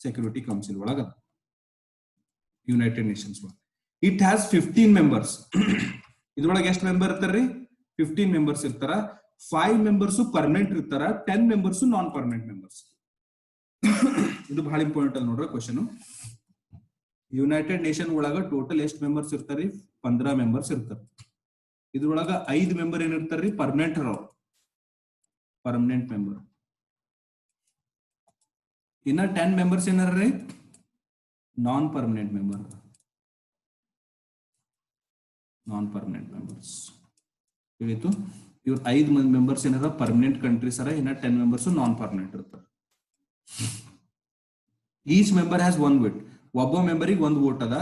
ಸೆಕ್ಯೂರಿಟಿ ಕೌನ್ಸಿಲ್ ಒಳಗದ, ಯುನೈಟೆಡ್ ನೇಷನ್ಸ್ ಒಳಗ. It has 15 members. ಇದ್ರೊಳಗೆ ಎಷ್ಟು ಮೆಂಬರ್ ಇರ್ತಾರ್ರಿ? 15 ಮೆಂಬರ್ಸ್ ಇರ್ತಾರ. 5 ಮೆಂಬರ್ಸ್ ಪರ್ಮನೆಂಟ್ ಇರ್ತಾರ, 10 ಮೆಂಬರ್ಸ್ ನಾನ್ ಪರ್ಮನೆಂಟ್ ಮೆಂಬರ್ಸ್. ಇದು ಬಹಳ ಇಂಪಾರ್ಟೆಂಟ್ ಅದ ನೋಡ್ರಿ ಕ್ವಶನ್. ಯುನೈಟೆಡ್ ನೇಷನ್ ಒಳಗ ಟೋಟಲ್ ಎಷ್ಟು ಮೆಂಬರ್ಸ್ ಇರ್ತಾರಿ? 15 ಮೆಂಬರ್ಸ್ ಇರ್ತಾರೆ. ಇದ್ರೊಳಗ 5 ಮೆಂಬರ್ ಏನಿರ್ತಾರ್ರಿ ಪರ್ಮನೆಂಟ್ ಹರ, ಪರ್ಮನೆಂಟ್ ಮೆಂಬರ್. ಇನ್ನ 10 ಮೆಂಬರ್ಸ್ ಏನಾರ್ರಿ non permanent member, non permanent members. ಹೇಳಿತು ಇವ್ರು 5 ಮೆಂಬರ್ಸ್ ಏನಾರ ಪರ್ಮನೆಂಟ್ ಕಂಟ್ರೀಸ್ ಅರ, ಇನ್ನ 10 ಮೆಂಬರ್ಸ್ ನಾನ್ ಪರ್ಮನೆಂಟ್ ಇರ್ತಾರೆ. Each member has one vote, ಒಬ್ಬ ಮೆಂಬರಿಗೆ ಒಂದು ವೋಟ್ ಅದ.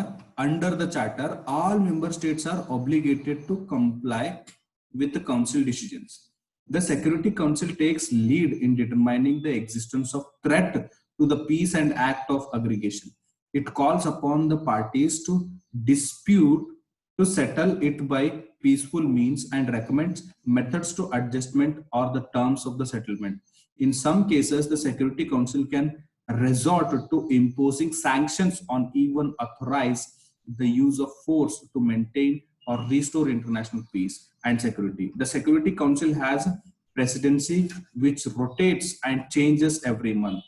Under the charter all member states are obligated to comply with the council decisions. The Security Council takes lead in determining the existence of threat to the peace and act of aggregation. It calls upon the parties to dispute to settle it by peaceful means and recommends methods to adjustment or the terms of the settlement. In some cases, the Security Council can resort to imposing sanctions on even authorize the use of force to maintain or restore international peace and security. The Security Council has a presidency which rotates and changes every month.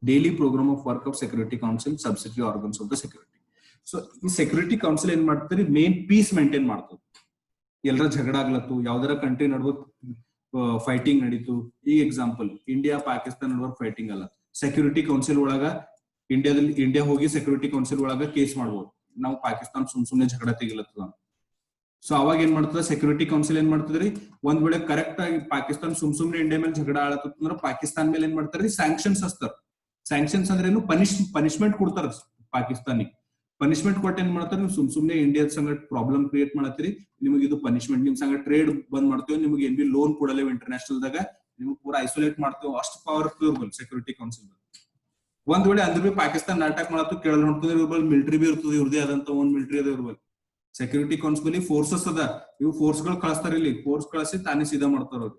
Daily program of work of Security Council, subsidiary organs of the security. So, the Security Council ಏನ್ ಮಾಡ್ತಾರೆ, main piece maintain ಮಾಡ್ತದೆ. ಎಲ್ಲರ ಜಗಳ ಆಗ್ಲತ್ತು, ಯಾವ್ದಾರ country ನಡುವ fighting ನಡೀತು, ಈ example India Pakistan ನಡುವ ಫೈಟಿಂಗ್ ಅಲ್ಲ, ಸೆಕ್ಯೂರಿಟಿ ಕೌನ್ಸಿಲ್ ಒಳಗ ಇಂಡಿಯಾ ಹೋಗಿ ಸೆಕ್ಯೂರಿಟಿ ಕೌನ್ಸಿಲ್ ಒಳಗ ಕೇಸ್ ಮಾಡ್ಬೋದು, ನಾವು ಪಾಕಿಸ್ತಾನ ಸುಮ್ನೆ ಜಗಳ ತೆಗಿಲತ್ತದ. ಸೊ ಅವಾಗ ಏನ್ ಮಾಡ್ತದ ಸೆಕ್ಯೂರಿಟಿ ಕೌನ್ಸಿಲ್ ಏನ್ ಮಾಡ್ತದ್ರಿ, ಒಂದ್ ವೇಳೆ ಕರೆಕ್ಟ್ ಆಗಿ ಪಾಕಿಸ್ತಾನ ಸುಮ್ನೆ ಇಂಡಿಯಾ ಮೇಲೆ ಜಗಳ ಆಳತ್ತಂದ್ರ ಪಾಕಿಸ್ತಾನ ಮೇಲೆ ಏನ್ ಮಾಡ್ತಾರ್ರಿ ಸ್ಯಾಂಕ್ಷನ್ಸ್ ಹಚ್ತಾರ. ಸ್ಯಾಂಕ್ಷನ್ಸ್ ಅಂದ್ರೆ ಏನು, ಪನಿಷ್ಮೆಂಟ್ ಕೊಡ್ತಾರ ಪಾಕಿಸ್ತಾನಿಗೆ. ಪನಿಷ್ಮೆಂಟ್ ಕೊಟ್ಟು ಏನ್ ಮಾಡ್ತಾರೆ, ನೀವು ಸುಮ್ನೆ ಇಂಡಿಯಾದ ಸಂಗಟ್ ಪ್ರಾಬ್ಲಮ್ ಕ್ರಿಯೇಟ್ ಮಾಡತ್ತೀರಿ, ನಿಮಗೆ ಇದು ಪನಿಷ್ಮೆಂಟ್, ನಿಮ್ ಸಂಗ ಟ್ರೇಡ್ ಬಂದ್ ಮಾಡ್ತೇವೆ, ನಿಮ್ಗೆ ಏನ್ ಬಿ ಲೋನ್ ಕೊಡಲೇವು ಇಂಟರ್ನ್ಯಾಷನಲ್ ದಾಗ, ನಿಮ್ಗೆ ಪೂರಾ ಐಸೋಲೇಟ್ ಮಾಡ್ತೇವೆ, ಅಷ್ಟು ಪವರ್ಫುಲ್ ಸೆಕ್ಯೂರಿಟಿ ಕೌನ್ಸಿಲ್. ಒಂದ್ ವೇಳೆ ಅಂದ್ರ ಬಿ ಪಾಕಿಸ್ತಾನ ನಾಟಕ ಮಾಡತ್ತು ಕೇಳಲ್ ನೋಡ್ತದೆ, ಇವ್ರ ಮಿಲಿಟರಿ ಬಿ ಇರ್ತದೆ, ಇವ್ರದೇ ಆದಂತ ಒಂದ್ ಮಿಲಿಟರಿ ಅದ ಇವ್ರ ಸೆಕ್ಯೂರಿಟಿ ಕೌನ್ಸಿಲ್ ಫೋರ್ಸಸ್ ಅದ, ಇವು ಫೋರ್ಸ್ ಗಳು ಕಳಿಸ್ತಾರ, ಇಲ್ಲಿ ಫೋರ್ಸ್ ಕಳಿಸಿ ತಾನೇ ಸೀದಾ ಮಾಡ್ತಾರ ಅವ್ರು,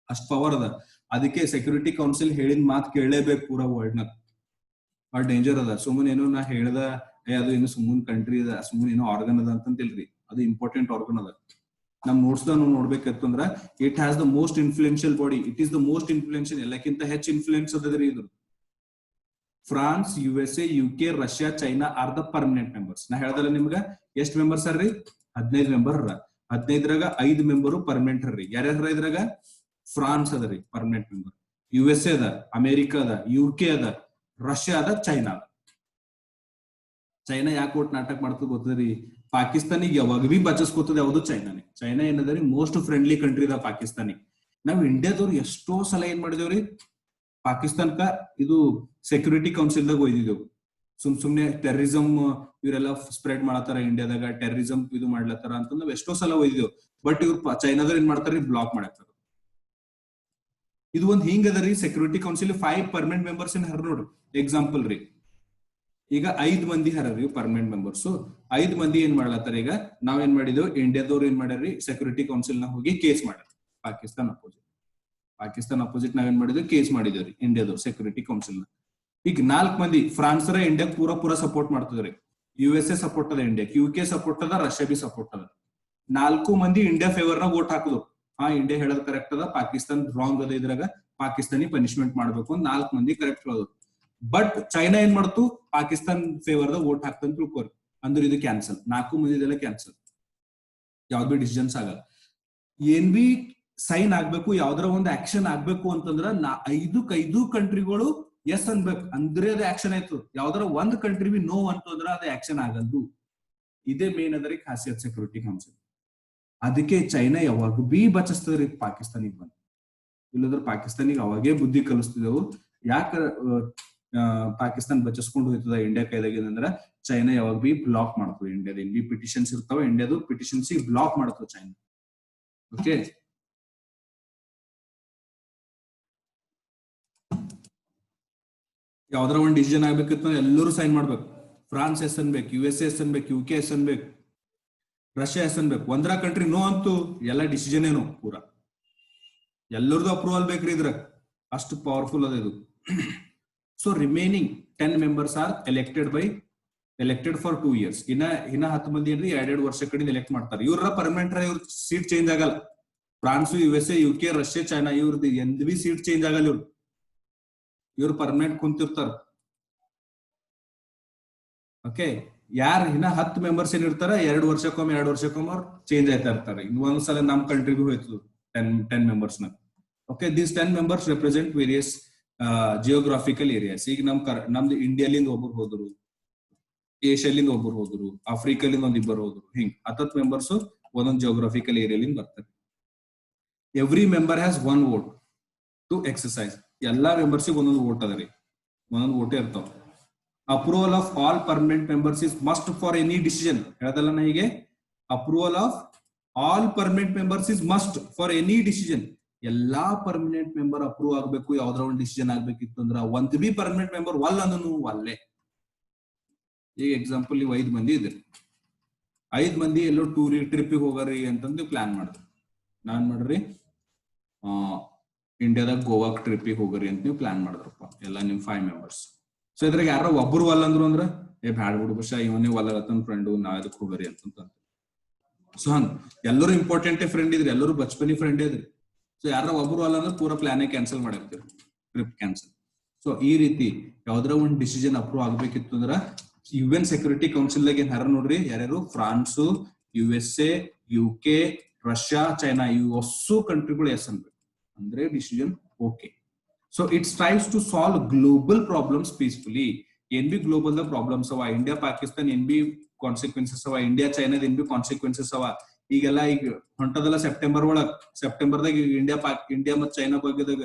ಅಷ್ಟ್ ಪವರ್ ಅದ. ಅದಕ್ಕೆ ಸೆಕ್ಯೂರಿಟಿ ಕೌನ್ಸಿಲ್ ಹೇಳಿದ ಮಾತು ಕೇಳಲೇಬೇಕು ಪೂರಾ ವರ್ಲ್ಡ್ ನಾಗ, ಬಾಳ ಡೇಂಜರ್ ಅದ. ಸುಮ್ಮನೆ ಏನೋ ನಾ ಹೇಳ್ದ ಅದು ಏನು ಸುಮ್ಮನೆ ಕಂಟ್ರಿ ಅದ, ಸುಮ್ಮನೆ ಏನೋ ಆರ್ಗನ್ ಅದ ಅಂತಂತಿಲ್ರಿ, ಅದು ಇಂಪಾರ್ಟೆಂಟ್ ಆರ್ಗನ್ ಅದ. ನಮ್ ನೋಟ್ಸ್ ನಾವು ನೋಡ್ಬೇಕಂತಂದ್ರ it has the most influential body, it is the most influential, ಎಲ್ಲಕ್ಕಿಂತ ಹೆಚ್ಚು ಇನ್ಫ್ಲೂಯೆನ್ಸ್ ಅದರಿ ಇದು. France, USA, UK, Russia, China are the permanent members. ನಾ ಹೇಳ್ದಲ್ಲ ನಿಮ್ಗ ಎಷ್ಟ್ ಮೆಂಬರ್ಸ್ ಅರ್ರಿ, 15 ಮೆಂಬರ್ ಅರ. 15ರಾಗ 5 ಮೆಂಬರು ಪರ್ಮನೆಂಟ್ ಅರ್ರಿ. ಯಾರ್ಯಾರ ಇದ್ರಾಗ, ಫ್ರಾನ್ಸ್ ಅದರಿ ಪರ್ಮನೆಂಟ್ ಮೆಂಬರ್, USA ಅದ, ಅಮೆರಿಕಾ ಅದ, UK ಅದ, ರಷ್ಯಾ ಅದ, ಚೈನಾ ಅದ. ಚೈನಾ ಯಾಕೆ ಒಟ್ಟು ನಾಟಕ ಮಾಡ್ತದ ಗೊತ್ತದ್ರಿ, ಪಾಕಿಸ್ತಾನಿಗೆ ಯಾವಾಗ ಬಿ ಬಚಸ್ಕೋತದ ಯಾವ್ದು ಚೈನಾನೇ. ಚೈನಾ ಏನದ್ರಿ ಮೋಸ್ಟ್ ಫ್ರೆಂಡ್ಲಿ ಕಂಟ್ರಿ ಅದ ಪಾಕಿಸ್ತಾನಿಗೆ. ನಾವ್ ಇಂಡಿಯಾದವ್ರು ಎಷ್ಟೋ ಸಲ ಏನ್ ಮಾಡಿದೇವ್ರಿ, ಪಾಕಿಸ್ತಾನಕ್ಕ ಇದು ಸೆಕ್ಯೂರಿಟಿ ಕೌನ್ಸಿಲ್ದಾಗ ಒಯ್ದಿದ್ದೇವು. ಸುಮ್ನೆ ಟೆರರಿಸಮ್ ಇವರೆಲ್ಲ ಸ್ಪ್ರೆಡ್ ಮಾಡತ್ತಾರ ಇಂಡಿಯಾದಾಗ, ಟೆರರಿಸಮ್ ಇದು ಮಾಡ್ಲತ್ತಾರ ಅಂತ ನಾವ್ ಎಷ್ಟೋ ಸಲ ಒಯ್ದಿದ್ದೇವು. ಬಟ್ ಇವ್ರು ಚೈನಾದವ್ರು ಏನ್ ಮಾಡ್ತಾರ್ರಿ, ಬ್ಲಾಕ್ ಮಾಡಾಕ್ತಾರ. ಇದು ಒಂದ್ ಹಿಂಗ ಅದರಿ, ಸೆಕ್ಯೂರಿಟಿ ಕೌನ್ಸಿಲ್ 5 ಪರ್ಮನೆಂಟ್ ಮೆಂಬರ್ಸ್ ಏನ್ ಹರ ನೋಡ್ರಿ. ಎಕ್ಸಾಂಪಲ್ ರೀ, ಈಗ 5 ಮಂದಿ ಹರರಿ ಪರ್ಮನೆಂಟ್ ಮೆಂಬರ್ಸ್. 5 ಮಂದಿ ಏನ್ ಮಾಡ್ಲತ್ತಾರ, ಈಗ ನಾವ್ ಏನ್ ಮಾಡಿದೇವು, ಇಂಡಿಯಾದವ್ರು ಏನ್ ಮಾಡ್ಯಾರಿ, ಸೆಕ್ಯೂರಿಟಿ ಕೌನ್ಸಿಲ್ ನ ಹೋಗಿ ಕೇಸ್ ಮಾಡ್ಯಾರ ಪಾಕಿಸ್ತಾನ ಅಪೋಸಿಟ್ ನಾವೇನ್ ಮಾಡಿದ್ವಿ, ಕೇಸ್ ಮಾಡಿದೇವ್ರಿ ಇಂಡಿಯಾದವ್ರು ಸೆಕ್ಯೂರಿಟಿ ಕೌನ್ಸಿಲ್ ನ. ಈಗ 4 ಮಂದಿ ಫ್ರಾನ್ಸ್ ಇಂಡಿಯಾಕ್ ಪೂರಾ ಸಪೋರ್ಟ್ ಮಾಡ್ತಿದ್ರಿ, USA ಸಪೋರ್ಟ್ ಅದ ಇಂಡಿಯಾಕ್, UK ಸಪೋರ್ಟ್ ಅದ, ರಷ್ಯಾ ಬಿ ಸಪೋರ್ಟ್ ಅದ. 4 ಮಂದಿ ಇಂಡಿಯಾ ಫೇವರ್ ನ ವೋಟ್ ಹಾಕುದು, ಹಾ ಇಂಡಿಯಾ ಹೇಳೋದು ಕರೆಕ್ಟ್ ಅದ, ಪಾಕಿಸ್ತಾನ ರಾಂಗ್ ಅದ, ಇದ್ರಾಗ ಪಾಕಿಸ್ತಾನಿ ಪನಿಷ್ಮೆಂಟ್ ಮಾಡ್ಬೇಕು ಅಂತ 4 ಮಂದಿ ಕರೆಕ್ಟ್ ಹೇಳೋದು. ಬಟ್ ಚೈನಾ ಏನ್ ಮಾಡ್ತು, ಪಾಕಿಸ್ತಾನ್ ಫೇವರ್ ದ ವೋಟ್ ಹಾಕ್ತಂತ ತಿಳ್ಕೋರಿ, ಅಂದ್ರೆ ಇದು ಕ್ಯಾನ್ಸಲ್. 4 ಮಂದಿದೆಲ್ಲ ಕ್ಯಾನ್ಸಲ್, ಯಾವ್ದು ಬಿ ಡಿಸಿಷನ್ಸ್ ಆಗಲ್ಲ. ಏನ್ ಬಿ ಸೈನ್ ಆಗ್ಬೇಕು, ಯಾವ್ದಾರ ಒಂದು ಆಕ್ಷನ್ ಆಗ್ಬೇಕು ಅಂತಂದ್ರ 5 ಕಂಟ್ರಿಗಳು ಎಸ್ ಅನ್ಬೇಕು, ಅಂದ್ರೆ ಅದು ಆಕ್ಷನ್ ಆಯ್ತು. ಯಾವ್ದಾರ ಒಂದ್ ಕಂಟ್ರಿ ಬಿ ನೋ ಅಂತಂದ್ರ ಅದು ಆಕ್ಷನ್ ಆಗಲ್ದು. ಇದೇ ಮೇನ್ ಅದರಿ ಖಾಸಿಯತ್ ಸೆಕ್ಯೂರಿಟಿ ಕೌನ್ಸಿಲ್. ಅದಕ್ಕೆ ಚೈನಾ ಯಾವಾಗ ಬಿ ಬಚಿಸ್ತದ್ರಿ ಪಾಕಿಸ್ತಾನಿಗೆ ಬಂದು, ಇಲ್ಲಂದ್ರೆ ಪಾಕಿಸ್ತಾನಿಗೆ ಅವಾಗೇ ಬುದ್ಧಿ ಕಲಿಸ್ತಿದೆವು. ಯಾಕ ಪಾಕಿಸ್ತಾನ ಬಚಿಸ್ಕೊಂಡು ಹೋಯ್ತದ ಇಂಡಿಯಾ ಕೈದಾಗಿಂದ್ರ, ಚೈನಾ ಯಾವಾಗ ಬಿ ಬ್ಲಾಕ್ ಮಾಡ್ತದೆ ಇಂಡಿಯಾದ. ಏನ್ ಬಿ ಪಿಟಿಷನ್ಸ್ ಇರ್ತಾವ ಇಂಡಿಯಾದು, ಪಿಟಿಷನ್ಸ್ ಬ್ಲಾಕ್ ಮಾಡ್ತದೆ ಚೈನಾ. ಓಕೆ, ಯಾವ್ದಾರ ಒಂದ್ ಡಿಸಿಷನ್ ಆಗ್ಬೇಕಿತ್ತು ಎಲ್ಲರೂ ಸೈನ್ ಮಾಡ್ಬೇಕು. ಫ್ರಾನ್ಸ್ ಎಸ್ ಅನ್ಬೇಕು, USA ಎಸ್ ಅನ್ಬೇಕು, UK ಎಸ್ ಅನ್ಬೇಕು, ರಷ್ಯಾ ಎಸ್ ಅನ್ಬೇಕು. ಒಂದ್ರ ಕಂಟ್ರಿ ನೋ ಅಂತೂ ಎಲ್ಲ ಡಿಸಿಷನ್ ಏನು ಪೂರಾ ಎಲ್ಲರದು ಅಪ್ರೂವಲ್ ಬೇಕ್ರಿ ಇದ್ರ, ಅಷ್ಟು ಪವರ್ಫುಲ್ ಅದ ಇದು. So remaining 10 members are elected for 2 years. ಇನ್ನ 10 ಮಂದಿ ಏನ್ರಿ 2 ವರ್ಷ ಕಡೆ ಎಲೆಕ್ಟ್ ಮಾಡ್ತಾರೆ. ಇವ್ರ ಪರ್ಮನೆಂಟ್ ಇವ್ರ ಸೀಟ್ ಚೇಂಜ್ ಆಗಲ್ಲ. France, USA, UK, Russia, China ಇವ್ರದ್ದು ಎಂದ್ ಬಿ ಸೀಟ್ ಚೇಂಜ್ ಆಗಲ್ಲ. ಇವ್ರು ಪರ್ಮನೆಂಟ್ ಕುಂತಿರ್ತಾರ. ಓಕೆ, ಯಾರು ಇನ್ನ 10 ಮೆಂಬರ್ಸ್ ಏನಿರ್ತಾರ 2 ವರ್ಷಕ್ಕೊಮ್ಮೆ ಅವ್ರು ಚೇಂಜ್ ಆಯ್ತಾ ಇರ್ತಾರೆ. ಇನ್ನೊಂದ್ಸಲ ನಮ್ ಕಂಟ್ರಿಗೂ ಹೋಯ್ತು 10 ಮೆಂಬರ್ಸ್ ನ. Okay, these 10 members represent various geographical areas. ಈಗ ನಮ್ದು ಇಂಡಿಯಾಲಿಂದ ಒಬ್ರು ಹೋದ್ರು, ಏಷ್ಯಾಲಿಂದ ಒಬ್ರು ಹೋದ್ರು, ಆಫ್ರಿಕಾಲಿಂದ ಒಂದಿಬ್ಬರು ಹೋದ್ರು, ಹಿಂಗ್ 10 ಮೆಂಬರ್ಸ್ ಒಂದೊಂದು ಜಿಯೋಗ್ರಾಫಿಕಲ್ ಏರಿಯಾಲಿಂದ ಬರ್ತಾರೆ. Every member has 1 vote to exercise. ಎಲ್ಲಾ ಮೆಂಬರ್ಸಿಗೆ ಒಂದೊಂದು ವೋಟ್ ಅದ ರೀ, ಒಂದೊಂದು ವೋಟೇ ಇರ್ತಾವ. Approval of all permanent members is must for any decision. ಹೇಳ್ದಲ್ಲ ನಾ ಹೀಗೆ, approval of all permanent members is must for any decision. ಎಲ್ಲಾ ಪರ್ಮನೆಂಟ್ ಮೆಂಬರ್ ಅಪ್ರೂವ್ ಆಗ್ಬೇಕು, ಯಾವ್ದ್ರ ಒಂದು ಡಿಸಿಷನ್ ಆಗ್ಬೇಕಿತ್ತು ಅಂದ್ರ ಒಂದ್ ಬಿ ಪರ್ಮನೆಂಟ್ ಮೆಂಬರ್ ವಲ್ ಅಂದನು ಅಲ್ಲೇ. ಈಗ ಎಕ್ಸಾಂಪಲ್ ನೀವು 5 ಮಂದಿ ಇದ್ರಿ, 5 ಮಂದಿ ಎಲ್ಲೋ ಟ್ರಿಪ್ಪಿಗೆ ಹೋಗ್ರಿ ಅಂತಂದು ಪ್ಲಾನ್ ಮಾಡಿದ್ರಿ. ನಾನ್ ಮಾಡ್ರಿ ಇಂಡಿಯಾದಾಗ ಗೋವಾಕ್ ಟ್ರಿಪ್ಪಿಗೆ ಹೋಗ್ರಿ ಅಂತ ನೀವು ಪ್ಲಾನ್ ಮಾಡಿದ್ರಪ್ಪ, ಎಲ್ಲ ನಿಮ್ 5 ಮೆಂಬರ್ಸ್. ಸೊ ಇದ್ರಾಗ ಯಾರೋ ಒಬ್ರು ವಲ್ ಅಂದ್ರು ಅಂದ್ರ ಬ್ಯಾಡ್ ಬಿಡು ಬಶ, ಇವನೇ ವಲ್ಲತನ ಫ್ರೆಂಡು, ನಾ ಇದಕ್ ಹೋಗ್ರಿ ಅಂತ. ಸೊ ಹಂಗ ಎಲ್ಲರೂ ಇಂಪಾರ್ಟೆಂಟ್ ಫ್ರೆಂಡ್ ಇದ್ರಿ, ಎಲ್ಲರೂ ಬಚ್ಪನಿ ಫ್ರೆಂಡ್ ಇದ್ರಿ. ಸೊ ಯಾರ ಒಬ್ರು ಅಲ್ಲ ಅಂದ್ರೆ ಪೂರಾ ಪ್ಲಾನೇ ಕ್ಯಾನ್ಸಲ್ ಮಾಡಿರ್ತೀರಿ, ಟ್ರಿಪ್ ಕ್ಯಾನ್ಸಲ್. ಸೊ ಈ ರೀತಿ ಯಾವ್ದ್ರ ಒಂದ್ ಡಿಸಿಷನ್ ಅಪ್ರೂವ್ ಆಗ್ಬೇಕಿತ್ತು ಅಂದ್ರ UN ಸೆಕ್ಯೂರಿಟಿ ಕೌನ್ಸಿಲ್ ದಾಗ ಏನ್ ಹಾರ ನೋಡ್ರಿ, ಯಾರ್ಯಾರು France, USA, UK, Russia, China, ಇವು ಹೊಸ ಕಂಟ್ರಿಗಳು ಎಸ್ ಅನ್ಬೇಕು ಅಂದ್ರೆ decision okay. So it strives to solve global problems peacefully. ಏನ್ ಬಿ ಗ್ಲೋಬಲ್ ದ ಪ್ರಾಬ್ಲಮ್ಸ್ ಅವ, ಇಂಡಿಯಾ ಪಾಕಿಸ್ತಾನ್ ಏನ್ ಬಿ ಕಾನ್ಸಿಕ್ವೆನ್ಸಸ್ ಅವ, ಇಂಡಿಯಾ ಚೈನಾದ ಏನ್ ಬಿ ಕಾನ್ಸಿಕ್ವೆನ್ಸಸ್ ಅವ. ಈಗೆಲ್ಲ ಈಗ ಹೊಂಟದಲ್ಲ ಸೆಪ್ಟೆಂಬರ್ದಾಗ ಇಂಡಿಯಾ ಮತ್ತು ಚೈನಾ ಬಗ್ಗೆ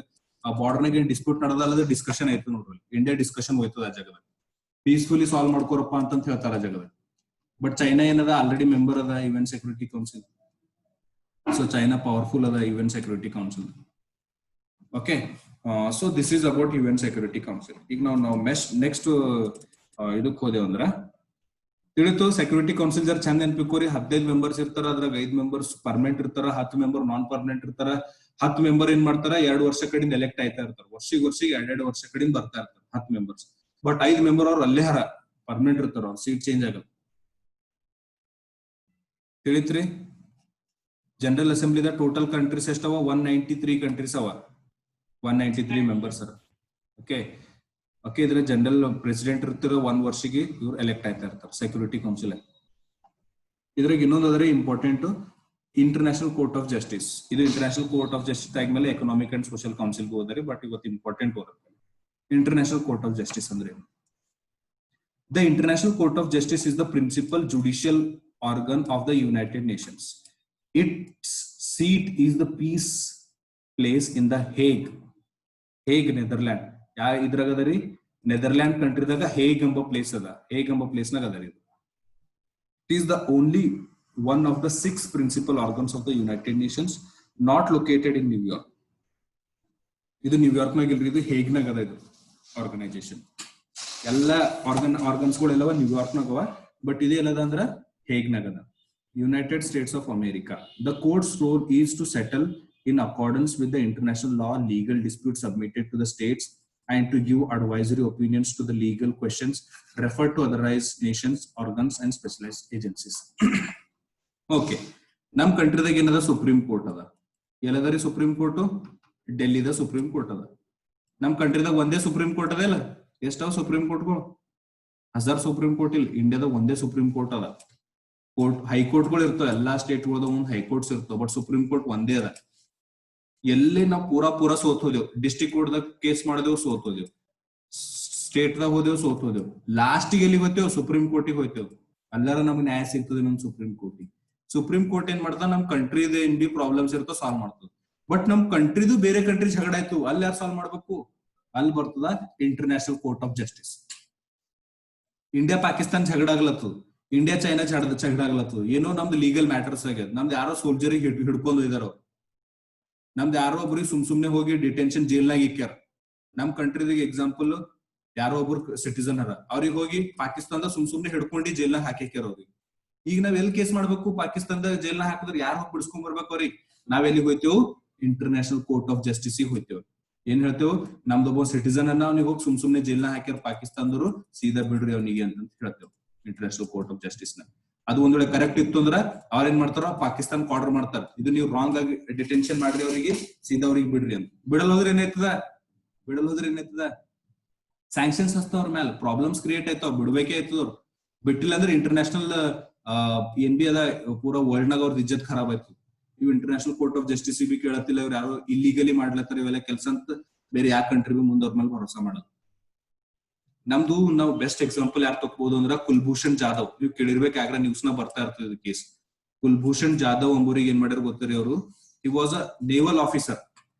ಬಾರ್ಡರ್ನಾಗ ಏನ್ ಡಿಸ್ಪ್ಯೂಟ್ ನಡೆದಲ್ಲ, ಡಿಸ್ಕಷನ್ ಆಯ್ತು ನೋಡ್ರಿ. ಇಂಡಿಯಾ ಡಿಸ್ಕಷನ್ ಹೋಯ್ತದ ಆ ಜಾಗದಾಗ, ಪೀಸ್ಫುಲಿ ಸಾಲ್ವ್ ಮಾಡ್ಕೋರಪ್ಪ ಅಂತ ಹೇಳ್ತಾರ ಜಾಗದಾಗ. ಬಟ್ ಚೈನಾ ಏನದ ಆಲ್ರೆಡಿ ಮೆಂಬರ್ ಅದ UN security council. So China powerful ಅದ UN security council. Okay, so this is about UN security council. ಈಗ ನಾವು ನೆಕ್ಸ್ಟ್ ಇದಕ್ ಹೋದೇವ್ ಅಂದ್ರ ತಿಳಿತು. ಸೆಕ್ಯೂರಿಟಿ ಕೌನ್ಸಿಲ್ ಜರ್ ಚಂದ ನೆನ್ಪಿಕೋರಿ, 15 ಮೆಂಬರ್ಸ್ ಇರ್ತಾರ, ಅದ್ರಾಗ 5 ಮೆಂಬರ್ಸ್ ಪರ್ಮನೆಂಟ್ ಇರ್ತಾರ, 10 ಮೆಂಬರ್ ನಾನ್ ಪರ್ಮನೆಂಟ್ ಇರ್ತಾರ. 10 ಮೆಂಬರ್ ಏನ್ ಮಾಡ್ತಾರ, 2 ವರ್ಷ ಕಡೆಯಿಂದ ಎಲೆಕ್ಟ್ ಆಯ್ತಾ ಇರ್ತಾರ, ವರ್ಷಿಗೆ 2 ವರ್ಷ ಕಡೆಯಿಂದ ಬರ್ತಾ ಇರ್ತಾರ 10 ಮೆಂಬರ್ಸ್. ಬಟ್ 5 ಮೆಂಬರ್ ಅವ್ರು ಅಲ್ಲೇ ಹರ ಪರ್ಮನೆಂಟ್ ಇರ್ತಾರ, ಅವ್ರ ಸೀಟ್ ಚೇಂಜ್ ಆಗಲ್ಲ. ತಿಳಿತ್ರಿ? ಜನರಲ್ ಅಸೆಂಬ್ಲಿದ ಟೋಟಲ್ ಕಂಟ್ರೀಸ್ ಎಷ್ಟವ? 193 ಕಂಟ್ರೀಸ್ ಅವ, 193 ಮೆಂಬರ್ಸ್ ಅರ. ಓಕೆ ಓಕೆ, ಇದ್ರ ಜನರಲ್ ಪ್ರೆಸಿಡೆಂಟ್ ಇರ್ತಿರೋ 1 ವರ್ಷಕ್ಕೆ ಇವ್ರು ಎಲೆಕ್ಟ್ ಆಯ್ತಾ ಇರ್ತಾರೆ ಸೆಕ್ಯೂರಿಟಿ ಕೌನ್ಸಿಲ್. ಇದ್ರಾಗ ಇನ್ನೊಂದು ಅದರ important, International court of Justice. ಇದು ಇಂಟರ್ನ್ಯಾಷನಲ್ ಕೋರ್ಟ್ ಆಫ್ ಜಸ್ಟಿಸ್ ಆದ್ಮೇಲೆ ಎಕನಾಮಿಕ್ ಅಂಡ್ ಸೋಷಿಯಲ್ ಕೌನ್ಸಿಲ್ ಹೋದ್ರಿ. ಬಟ್ ಇವತ್ತು ಇಂಪಾರ್ಟೆಂಟ್ ಬರುತ್ತೆ ಇಂಟರ್ನ್ಯಾಷನಲ್ ಕೋರ್ಟ್ ಆಫ್ ಜಸ್ಟಿಸ್ ಅಂದ್ರೆ. The International court of Justice is the principal judicial organ of the United Nations. Its seat is the peace place in the Hague. Hague Netherland. ಇದ್ರಾಗ ಅದರಿ Netherland ಕಂಟ್ರಿದಾಗ ಹೇಗ್ ಎಂಬ place ಅದ, ಹೇಗ್ ಎಂಬ place ನಾಗ ಅದರಿ. It is the only one of the 6 principal organs of the United Nations not located in New York. ಇದು ನ್ಯೂಯಾರ್ಕ್ ನಾಗ ಇಲ್ರಿ, ಇದು ಹೇಗ್ ನಾಗ ಅದ ಇದು ಆರ್ಗನೈಸೇಷನ್. ಎಲ್ಲ ಆರ್ಗನ್ಸ್ ಗಳೆಲ್ಲವ ನ್ಯೂಯಾರ್ಕ್ ನಾಗ ಅವ, ಬಟ್ ಇದು ಎಲ್ಲದ ಅಂದ್ರ ಹೇಗ್ ನಾಗ ಅದ. United States of America. The court's role is to settle in accordance with the international law legal disputes submitted to the states and to give advisory opinions to the legal questions referred to authorized nations, organs and specialized agencies. Okay, ನಮ್ ಕಂಟ್ರಿದಾಗ ಏನದ supreme court ಅದ. ಎಲ್ಲದರಿ supreme court? ಡೆಲ್ಲಿದ supreme court ಅದ. ನಮ್ ಕಂಟ್ರಿದಾಗ ಒಂದೇ supreme court ಅದ ಇಲ್ಲ? ಎಷ್ಟಾವ supreme ಕೋರ್ಟ್ಗಳು? 1000 supreme court ಇಲ್ಲ. ಇಂಡಿಯಾದಾಗ ಒಂದೇ ಸುಪ್ರೀಂ ಕೋರ್ಟ್ ಅದ. ಹೈಕೋರ್ಟ್ಗಳು ಇರ್ತಾವ, ಎಲ್ಲಾ ಸ್ಟೇಟ್ಗಳದ ಒಂದು ಹೈಕೋರ್ಟ್ಸ್ ಇರ್ತಾವ, ಬಟ್ ಸುಪ್ರೀಂ ಕೋರ್ಟ್ ಒಂದೇ ಅದ. ಎಲ್ಲಿ ನಾವು ಪೂರಾ ಸೋತ್ ಹೋದೆವು. ಡಿಸ್ಟ್ರಿಕ್ಟ್ ಕೋರ್ಟ್ದಾಗ ಕೇಸ್ ಮಾಡಿದೆವು, ಸೋತ್ ಹೋದೆವು. ಸ್ಟೇಟ್ ದಾಗ ಹೋದೆವು, ಸೋತ್ ಹೋದೆವು. ಲಾಸ್ಟಿಗೆ ಎಲ್ಲಿ ಹೋಗ್ತೇವೆ? ಸುಪ್ರೀಂ ಕೋರ್ಟಿಗೆ ಹೋಗ್ತೇವೆ. ಅಲ್ಲಾರ ನಮ್ಗೆ ನ್ಯಾಯ ಸಿಗ್ತದೆ ನಮ್ ಸುಪ್ರೀಂ ಕೋರ್ಟಿಗೆ. ಸುಪ್ರೀಂ ಕೋರ್ಟ್ ಏನ್ ಮಾಡ್ತಾ, ನಮ್ ಕಂಟ್ರಿದ ಏನ್ ಬಿ ಪ್ರಾಬ್ಲಮ್ಸ್ ಇರ್ತೋ ಸಾಲ್ವ್ ಮಾಡ್ತದೆ. ಬಟ್ ನಮ್ ಕಂಟ್ರಿದು ಬೇರೆ ಕಂಟ್ರಿ ಝಗಡ ಆಯ್ತು, ಅಲ್ಲಿ ಯಾರು ಸಾಲ್ವ್ ಮಾಡ್ಬೇಕು? ಅಲ್ಲಿ ಬರ್ತದ international court of justice. India Pakistan ಝಗಡ ಆಗ್ಲತ್ತದ, ಇಂಡಿಯಾ ಚೈನಾ ಝಗಡ ಆಗ್ಲತ್ತದ, ಏನೋ ನಮ್ದು ಲೀಗಲ್ ಮ್ಯಾಟರ್ಸ್ ಆಗ್ಯದ. ನಮ್ದು ಯಾರೋ ಸೋಲ್ಜರಿಗೆ ಹಿಡ್ಕೊಂಡು ಇದಾರ, ನಮ್ದು ಯಾರೋ ಒಬ್ರಿಗೆ ಸುಮ್ನೆ ಹೋಗಿ ಡಿಟೆನ್ಷನ್ ಜೈಲ್ನಾಗ ಇಕ್ಕ್ಯಾರ. ನಮ್ ಕಂಟ್ರಿದಾಗ ಎಕ್ಸಾಂಪಲ್, ಯಾರೋ ಒಬ್ರು ಸಿಟಿಸನ್ ಅದ, ಅವ್ರಿಗೆ ಹೋಗಿ ಪಾಕಿಸ್ತಾನದ ಸುಮ್ನೆ ಹಿಡ್ಕೊಂಡು ಜೈಲ್ನಾಗ ಹಾಕ್ಯಾರ ಅವ್ರಿಗೆ. ಈಗ ನಾವ್ ಎಲ್ಲಿ ಕೇಸ್ ಮಾಡ್ಬೇಕು? ಪಾಕಿಸ್ತಾನದಾಗ ಜೈಲ್ನಾಗ ಹಾಕಿದ್ರೆ ಯಾರು ಹೋಗಿ ಬಿಡಿಸ್ಕೊಂಡ್ ಬರ್ಬೇಕು ಅವ್ರಿಗೆ? ನಾವ್ ಎಲ್ಲಿಗೆ ಹೋಯ್ತೇವು? ಇಂಟರ್ನ್ಯಾಷನಲ್ ಕೋರ್ಟ್ ಆಫ್ ಜಸ್ಟಿಸ್ ಹೋಯ್ತೇವೆ. ಏನ್ ಹೇಳ್ತೇವೆ? ನಮ್ದೊಬ್ಬ ಸಿಟಿಸನ್ ಅನ್ನ ಅವ್ನಿಗೆ ಹೋಗಿ ಸುಮ್ನೆ ಜೈಲ್ನಾಗ ಹಾಕ್ಯಾರ ಪಾಕಿಸ್ತಾನದವರು, ಸೀದಾ ಬಿಡ್ರಿ ಅವ್ನಿಗೆ ಅಂತ ಹೇಳ್ತೇವೆ ಇಂಟರ್ನ್ಯಾಷನಲ್ ಕೋರ್ಟ್ ಆಫ್ ಜಸ್ಟಿಸ್ ನ. ಅದು ಒಂದ್ ವೇಳೆ ಕರೆಕ್ಟ್ ಇತ್ತು ಅಂದ್ರ ಅವ್ರ ಏನ್ ಮಾಡ್ತಾರ, ಪಾಕಿಸ್ತಾನ ಆರ್ಡರ್ ಮಾಡ್ತಾರ, ಇದು ನೀವು ರಾಂಗ್ ಆಗಿ ಡಿಟೆನ್ಷನ್ ಮಾಡ್ರಿ ಅವ್ರಿಗೆ, ಸೀದಾ ಅವ್ರಿಗೆ ಬಿಡ್ರಿ ಅಂತ. ಬಿಡಲ್ ಹೋದ್ರೆ ಏನಾಯ್ತದ? ಸ್ಯಾಂಕ್ಷನ್ಸ್ ಹಚ್ತಾವ್ರ ಮ್ಯಾಲ, ಪ್ರಾಬ್ಲಮ್ಸ್ ಕ್ರಿಯೇಟ್ ಆಯ್ತಾವ, ಬಿಡ್ಬೇಕೇ ಆಯ್ತದವ್ರು. ಬಿಟ್ಟಿಲ್ಲ ಅಂದ್ರೆ ಇಂಟರ್ನ್ಯಾಷನಲ್ ಏನ್ ಬಿ ಅದ ಪೂರಾ ವರ್ಲ್ಡ್ ನಾಗ ಅವ್ರದ್ದು ಇಜ್ಜತ್ ಖರಾಬ್ ಆಯ್ತು. ಇವ್ ಇಂಟರ್ನ್ಯಾಷನಲ್ ಕೋರ್ಟ್ ಆಫ್ ಜಸ್ಟಿಸ್ ಬಿ ಕೇಳತ್ತಿಲ್ಲ, ಇವ್ರು ಯಾರು ಇಲ್ಲಿಗಲಿ ಮಾಡ್ಲತ್ತಾರ ಇವೆಲ್ಲ ಕೆಲಸ ಅಂತ ಬೇರೆ ಯಾವ ಕಂಟ್ರಿ ಬಿ ಮುಂದವ್ರ ಮೇಲೆ ಭರೋಸಾ ಮಾಡೋದು. ನಮ್ದು ನಾವು ಬೆಸ್ಟ್ ಎಕ್ಸಾಂಪಲ್ ಯಾರು ತಗೋಬಹುದು ಅಂದ್ರ ಕುಲ್ಭೂಷಣ್ ಜಾಧವ್. ನೀವು ಕೇಳಿರ್ಬೇಕಾಗ್ರ ನ್ಯೂಸ್ ನ ಬರ್ತಾ ಇರ್ತದೆ ಕೇಸ್. ಕುಲ್ಭೂಷಣ್ ಜಾಧವ್ ಅಂಬೂರಿಗೆ ಏನ್ ಮಾಡ್ಯಾರ ಗೊತ್ತರಿ, ಅವರು he was a naval officer.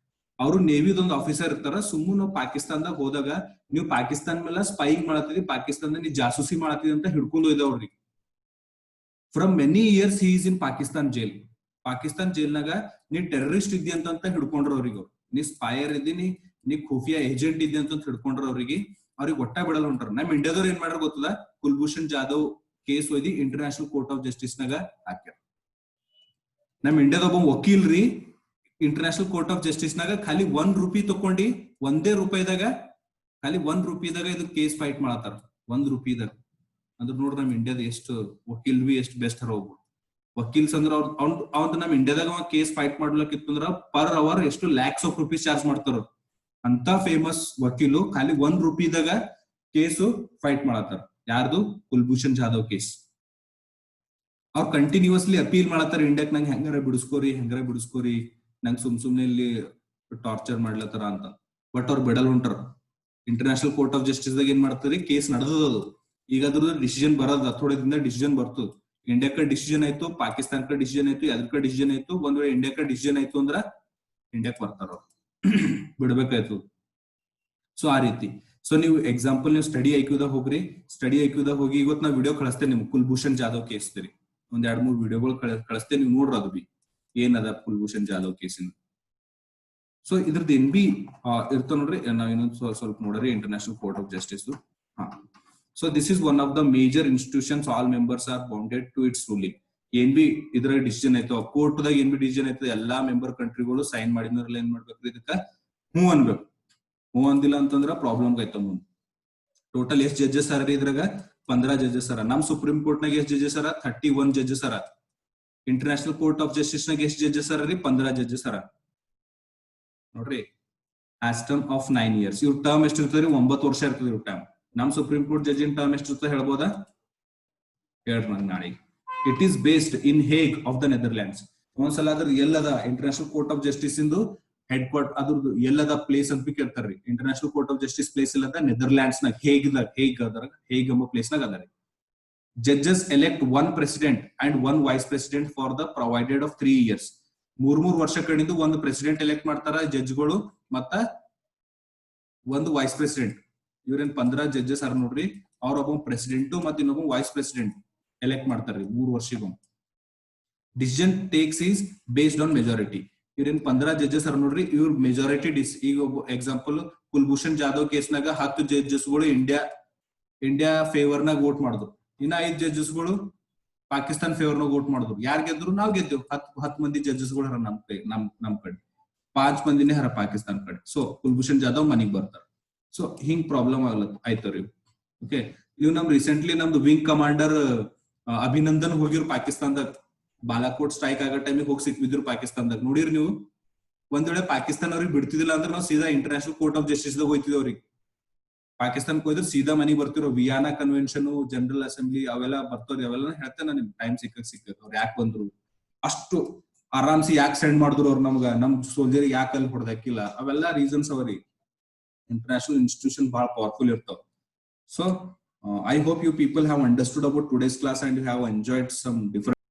ಅವರು ನೇವಿದೊಂದು ಆಫೀಸರ್ ಇರ್ತಾರ. ಸುಮ್ಮನೆ ನಾವು ಪಾಕಿಸ್ತಾನದಾಗ ಹೋದಾಗ ನೀವು ಪಾಕಿಸ್ತಾನ ಮೇಲೆ ಸ್ಪೈಯಿಂಗ್ ಮಾಡತ್ತಿದ್ರಿ, ಪಾಕಿಸ್ತಾನದಾಗ ನೀವು ಜಾಸೂಸಿ ಮಾಡತ್ತಿದ್ರಿ ಅಂತ ಹಿಡ್ಕೊಂಡು ಹೋಯ್ದ ಅವ್ರಿಗೆ. From many years he is in Pakistan jail. Pakistan ಜೈಲ್ನಾಗ ನೀ ಟೆರರಿಸ್ಟ್ ಇದ್ದಿ ಅಂತ ಹಿಡ್ಕೊಂಡ್ರ ಅವ್ರಿಗೆ. ನೀ ಸ್ಪೈಯರ್ ಇದ್ದೀನಿ, ನೀ ಖುಫಿಯಾ ಏಜೆಂಟ್ ಇದ್ದಿ ಅಂತ ಹಿಡ್ಕೊಂಡ್ರ ಅವ್ರಿಗೆ ಒಟ್ಟ ಬಿಡಲ್ ಹೊಂಟಾರ. ನಮ್ ಇಂಡಿಯಾದವ್ರು ಏನ್ ಮಾಡ್ಯಾರ ಗೊತ್ತದ, ಕುಲ್ಭೂಷಣ್ ಜಾಧವ್ ಕೇಸ್ ಒಯ್ದಿ ಇಂಟರ್ನ್ಯಾಷನಲ್ ಕೋರ್ಟ್ ಆಫ್ ಜಸ್ಟಿಸ್ ನಾಗ ಹಾಕ್ಯಾರ. ನಮ್ ಇಂಡಿಯಾದ ಒಬ್ಬ ವಕೀಲ್ರಿ ಇಂಟರ್ನ್ಯಾಷನಲ್ ಕೋರ್ಟ್ ಆಫ್ ಜಸ್ಟಿಸ್ ನಾಗ ಖಾಲಿ ₹1 ತಕೊಂಡಿ, ಒಂದೇ ರೂಪಾಯಿದಾಗ ಖಾಲಿ ₹1 ಇದು ಕೇಸ್ ಫೈಟ್ ಮಾಡತ್ತಾರ. ₹1 ಅಂದ್ರೆ ನೋಡ್ರಿ ನಮ್ ಇಂಡಿಯಾದ ಎಷ್ಟು ವಕೀಲ್ ಬಿ ಎಷ್ಟು ಬೆಸ್ಟ್ ಹರ. ಒಬ್ಬ ವಕೀಲ್ಸ್ ಅಂದ್ರ ಅವ್ನ ನಮ್ ಇಂಡಿಯಾದಾಗ ಕೇಸ್ ಫೈಟ್ ಮಾಡ್ಲಕ್ಕಿತ್ತು ಅಂದ್ರ ಪರ್ ಅವರ್ ಎಷ್ಟು lakhs of rupees ಚಾರ್ಜ್ ಮಾಡ್ತಾರ. ಅಂತ ಫೇಮಸ್ ವಕೀಲು ಖಾಲಿ ₹1 ಕೇಸು ಫೈಟ್ ಮಾಡತ್ತಾರ. ಯಾರ್ದು? ಕುಲ್ಭೂಷಣ್ ಜಾಧವ್ ಕೇಸ್. ಅವ್ರು ಕಂಟಿನ್ಯೂಸ್ಲಿ ಅಪೀಲ್ ಮಾಡತ್ತಾರ ಇಂಡಿಯಾಕ್, ನಂಗೆ ಹೆಂಗಾರ ಬಿಡಿಸ್ಕೋರಿ, ನಂಗೆ ಸುಮ್ನೆ ಇಲ್ಲಿ ಟಾರ್ಚರ್ ಮಾಡ್ಲತ್ತಾರ ಅಂತ. ಬಟ್ ಅವ್ರು ಬಿಡಲ್ ಹೊಂಟಾರ. ಇಂಟರ್ನ್ಯಾಷನಲ್ ಕೋರ್ಟ್ ಆಫ್ ಜಸ್ಟಿಸ್ ದಾಗ ಏನ್ ಮಾಡ್ತಾರೆ, ಕೇಸ್ ನಡೆದದು. ಈಗ ಅದ್ರದ್ದು ಡಿಸಿಷನ್ ಬರೋದು, ಹತ್ತೋಡದಿಂದ ಡಿಸಿಷನ್ ಬರ್ತದ. ಇಂಡಿಯಾಕ ಡಿಸಿಷನ್ ಆಯ್ತು, ಪಾಕಿಸ್ತಾನಕ್ಕ ಡಿಸಿಷನ್ ಆಯ್ತು, ಯಾವ್ದಕ್ಕ ಡಿಸಿಷನ್ ಆಯ್ತು. ಒಂದ್ ವೇಳೆ ಇಂಡಿಯಾಕ ಡಿಸಿಷನ್ ಆಯ್ತು ಅಂದ್ರ ಇಂಡಿಯಾಕ್ ಬರ್ತಾರ ಅವ್ರು, ಬಿಡ್ಬೇಕಾಯ್ತು. ಸೊ ಆ ರೀತಿ. ಸೊ ನೀವು ಎಕ್ಸಾಂಪಲ್ ನೀವು ಸ್ಟಡಿ ಐಕ್ಯೂದಾಗ ಹೋಗ್ರಿ. ಸ್ಟಡಿ ಐಕ್ಯೂದಾಗ ಹೋಗಿ ಇವತ್ತು ನಾವು ವಿಡಿಯೋ ಕಳಿಸ್ತೇನೆ ನಿಮ್ಗೆ ಕುಲ್ಭೂಷಣ್ ಜಾಧವ್ ಕೇಸ್ ರೀ. ಒಂದ್ 2-3 ವಿಡಿಯೋಗಳು ಕಳಿಸ್ತೇನೆ, ನೀವು ನೋಡ್ರಿ ಅದು ಬಿ ಏನದ ಕುಲ್ಭೂಷಣ್ ಜಾಧವ್ ಕೇಸಿನ. ಸೊ ಇದ್ರದ್ದು ಏನ್ ಬಿ ಇರ್ತಾವ ನೋಡ್ರಿ. ನಾವ್ ಇನ್ನೊಂದು ಸ್ವಲ್ಪ ನೋಡ್ರಿ International court of Justice. So this is one of the major institutions, all members are bounded to its ruling. ಏನ್ ಬಿ ಇದ್ರ ಡಿಸಿಷನ್ ಆಯ್ತು, ಕೋರ್ಟ್ ದಾಗ ಏನ್ ಬಿ ಡಿಸಿಷನ್ ಆಯ್ತು, ಎಲ್ಲಾ ಮೆಂಬರ್ ಕಂಟ್ರಿಗಳು ಸೈನ್ ಮಾಡಿದ್ರಲ್ಲಿ ಏನ್ ಮಾಡ್ಬೇಕ್ರಿ, ಇದಕ್ಕ ಹ್ಞೂ ಅನ್ಬೇಕು. ಹ್ಞೂ ಅಂದಿಲ್ಲ ಅಂತಂದ್ರ ಪ್ರಾಬ್ಲಮ್ ಆಯ್ತ ಮುಂದೆ. ಟೋಟಲ್ ಎಷ್ಟ್ ಜಡ್ಜಸ್ ಅರ ಇದ್ರಾಗ? 15 ಜಡ್ಜಸ್ ಅರ. ನಮ್ ಸುಪ್ರೀಂ ಕೋರ್ಟ್ ನಾಗ ಎಷ್ಟ್ ಜಡ್ಜಸ್ ಅರ? 31 ಜಡ್ಜಸ್ ಅರ. ಇಂಟರ್ನ್ಯಾಷನಲ್ ಕೋರ್ಟ್ ಆಫ್ ಜಸ್ಟಿಸ್ ನಾಗ ಎಷ್ಟ್ ಜಡ್ಜಸ್ ಅರ ರೀ? 15 ಜಡ್ಜಸ್ ಅರ ನೋಡ್ರಿ. As term of 9 years. ಇವ್ರ ಟರ್ಮ್ ಎಷ್ಟ್ ಇರ್ತದ್ರಿ? 9 ವರ್ಷ ಇರ್ತದೆ ಇವ್ರ ಟರ್ಮ್. ನಮ್ ಸುಪ್ರೀಂ ಕೋರ್ಟ್ ಜಡ್ಜಿನ ಟರ್ಮ್ ಎಷ್ಟ್ ಇರ್ತದೆ ಹೇಳ್ಬೋದಾ? ಹೇಳ್ರಿ ನಂಗೆ ನಾಳೆಗೆ. ಇಟ್ ಈಸ್ ಬೇಸ್ಡ್ ಇನ್ ಹೇಗ್ ಆಫ್ ದ ನೆದರ್ಲ್ಯಾಂಡ್ಸ್. ಒಂದ್ಸಲ ಅದ್ರ ಎಲ್ಲದ ಇಂಟರ್ನ್ಯಾಷನಲ್ ಕೋರ್ಟ್ ಆಫ್ ಜಸ್ಟಿಸ್ ಇಂದು ಹೆಡ್ ಕ್ವಾರ್ಟರ್ ಅದ್ರದ್ದು ಎಲ್ಲದ ಪ್ಲೇಸ್ ಅಂತ ಬಿ ಕೇಳ್ತಾರ್ರಿ. International court of justice place ಇಲ್ಲದ ನೆದರ್ಲ್ಯಾಂಡ್ಸ್ ನಾಗ ಹೇಗ್ ಎಂಬ ಪ್ಲೇಸ್ ನಾಗ ಅದ ರೀ. Judges elect 1 president and 1 vice president for the provided of 3 years. 3 ವರ್ಷ ಕಡಿಂದು ಒಂದು ಪ್ರೆಸಿಡೆಂಟ್ ಎಲೆಕ್ಟ್ ಮಾಡ್ತಾರ ಜಡ್ಜ್ಗಳು, ಮತ್ತ ಒಂದು ವೈಸ್ ಪ್ರೆಸಿಡೆಂಟ್. ಇವ್ರೇನ್ 15 ಜಡ್ಜಸ್ ಅರ ನೋಡ್ರಿ. ಅವ್ರೊಬ್ಬ ಪ್ರೆಸಿಡೆಂಟ್ ಮತ್ತೆ ಇನ್ನೊಬ್ಬ ವೈಸ್ ಪ್ರೆಸಿಡೆಂಟ್ ಎಲೆಕ್ಟ್ ಮಾಡ್ತಾರ್ರಿ 3 ವರ್ಷಕ್ಕೊಮ್ಮೆ. Decision takes is based on majority. ಇವ್ರೇನ್ 15 ಜಡ್ಜಸ್ ಅರ ನೋಡ್ರಿ, ಇವ್ರ ಮೆಜಾರಿಟಿ ಈಗ ಒಬ್ಬ ಎಕ್ಸಾಂಪಲ್ ಕುಲ್ಭೂಷಣ್ ಜಾಧವ್ ಕೇಸ್ನಾಗ 10 ಜಡ್ಜಸ್ಗಳು ಇಂಡಿಯಾ ಫೇವರ್ ನಾಗ ವೋಟ್ ಮಾಡಿದ್ರು. ಇನ್ನ 5 ಜಡ್ಜಸ್ಗಳು ಪಾಕಿಸ್ತಾನ್ ಫೇವರ್ ನಾಗ ವೋಟ್ ಮಾಡಿದ್ರು. ಯಾರ್ ಗೆದ್ರು? ನಾವ್ ಗೆದ್ದೇವ್. 10 ಮಂದಿ ಜಡ್ಜಸ್ಗಳು ಹರ ನಮ್ ಕಡೆ, 5 ಮಂದಿನೇ ಹರ ಪಾಕಿಸ್ತಾನ್ ಕಡೆ. ಸೊ ಕುಲ್ಭೂಷಣ್ ಜಾಧವ್ ಮನಿಗ್ ಬರ್ತಾರ. ಸೊ ಹಿಂಗ್ ಪ್ರಾಬ್ಲಮ್ ಆಯ್ತವ್ರಿ. ಓಕೆ, ಇವ್ ನಮ್ ರೀಸೆಂಟ್ಲಿ ನಮ್ದು ವಿಂಗ್ ಕಮಾಂಡರ್ ಅಭಿನಂದನ್ ಹೋಗಿರು ಪಾಕಿಸ್ತಾನದಾಗ. ಬಾಲಾಕೋಟ್ ಸ್ಟ್ರೈಕ್ ಆಗೋ ಟೈಮಿಗೆ ಹೋಗಿ ಸಿಕ್ಕಿದ್ರು ಪಾಕಿಸ್ತಾನದಾಗ. ನೋಡಿರಿ ನೀವು, ಒಂದ್ ವೇಳೆ ಪಾಕಿಸ್ತಾನ ಅವ್ರಿಗೆ ಬಿಡ್ತಿದಿಲ್ಲ ಅಂದ್ರೆ ನಾವು ಸೀದಾ ಇಂಟರ್ನ್ಯಾಷನಲ್ ಕೋರ್ಟ್ ಆಫ್ ಜಸ್ಟಿಸ್ ದಾಗ ಹೋಯ್ತಿದ್ವಿ. ಅವ್ರಿಗೆ ಪಾಕಿಸ್ತಾನಕ್ಕೆ ಹೋಯ್ದ್ರೆ ಸೀದಾ ಮನಿಗ್ ಬರ್ತಿರೋ. ವಿಯಾನಾ ಕನ್ವೆನ್ಷನ್, ಜನರಲ್ ಅಸೆಂಬ್ಲಿ ಅವೆಲ್ಲ ಬರ್ತವ್ರಿ. ಅವೆಲ್ಲ ಹೇಳ್ತೇನೆ ನಿಮ್ ಟೈಮ್ ಸಿಕ್ಕತ್ ಅವ್ರು ಯಾಕೆ ಬಂದ್ರು, ಅಷ್ಟು ಆರಾಮ್ಸಿ ಯಾಕೆ ಸೆಂಡ್ ಮಾಡಿದ್ರು ಅವ್ರು ನಮ್ಗ, ನಮ್ ಸೋಲ್ಜರ್ ಯಾಕೆ ಅಲ್ಲಿ ಹೊಡೆದಾಕಿಲ್ಲ, ಅವೆಲ್ಲ ರೀಸನ್ಸ್ ಅವರಿ. ಇಂಟರ್ನ್ಯಾಷನಲ್ ಇನ್ಸ್ಟಿಟ್ಯೂಷನ್ ಬಹಳ ಪವರ್ಫುಲ್ ಇರ್ತಾವ. So I hope you people have understood about today's class and you have enjoyed some different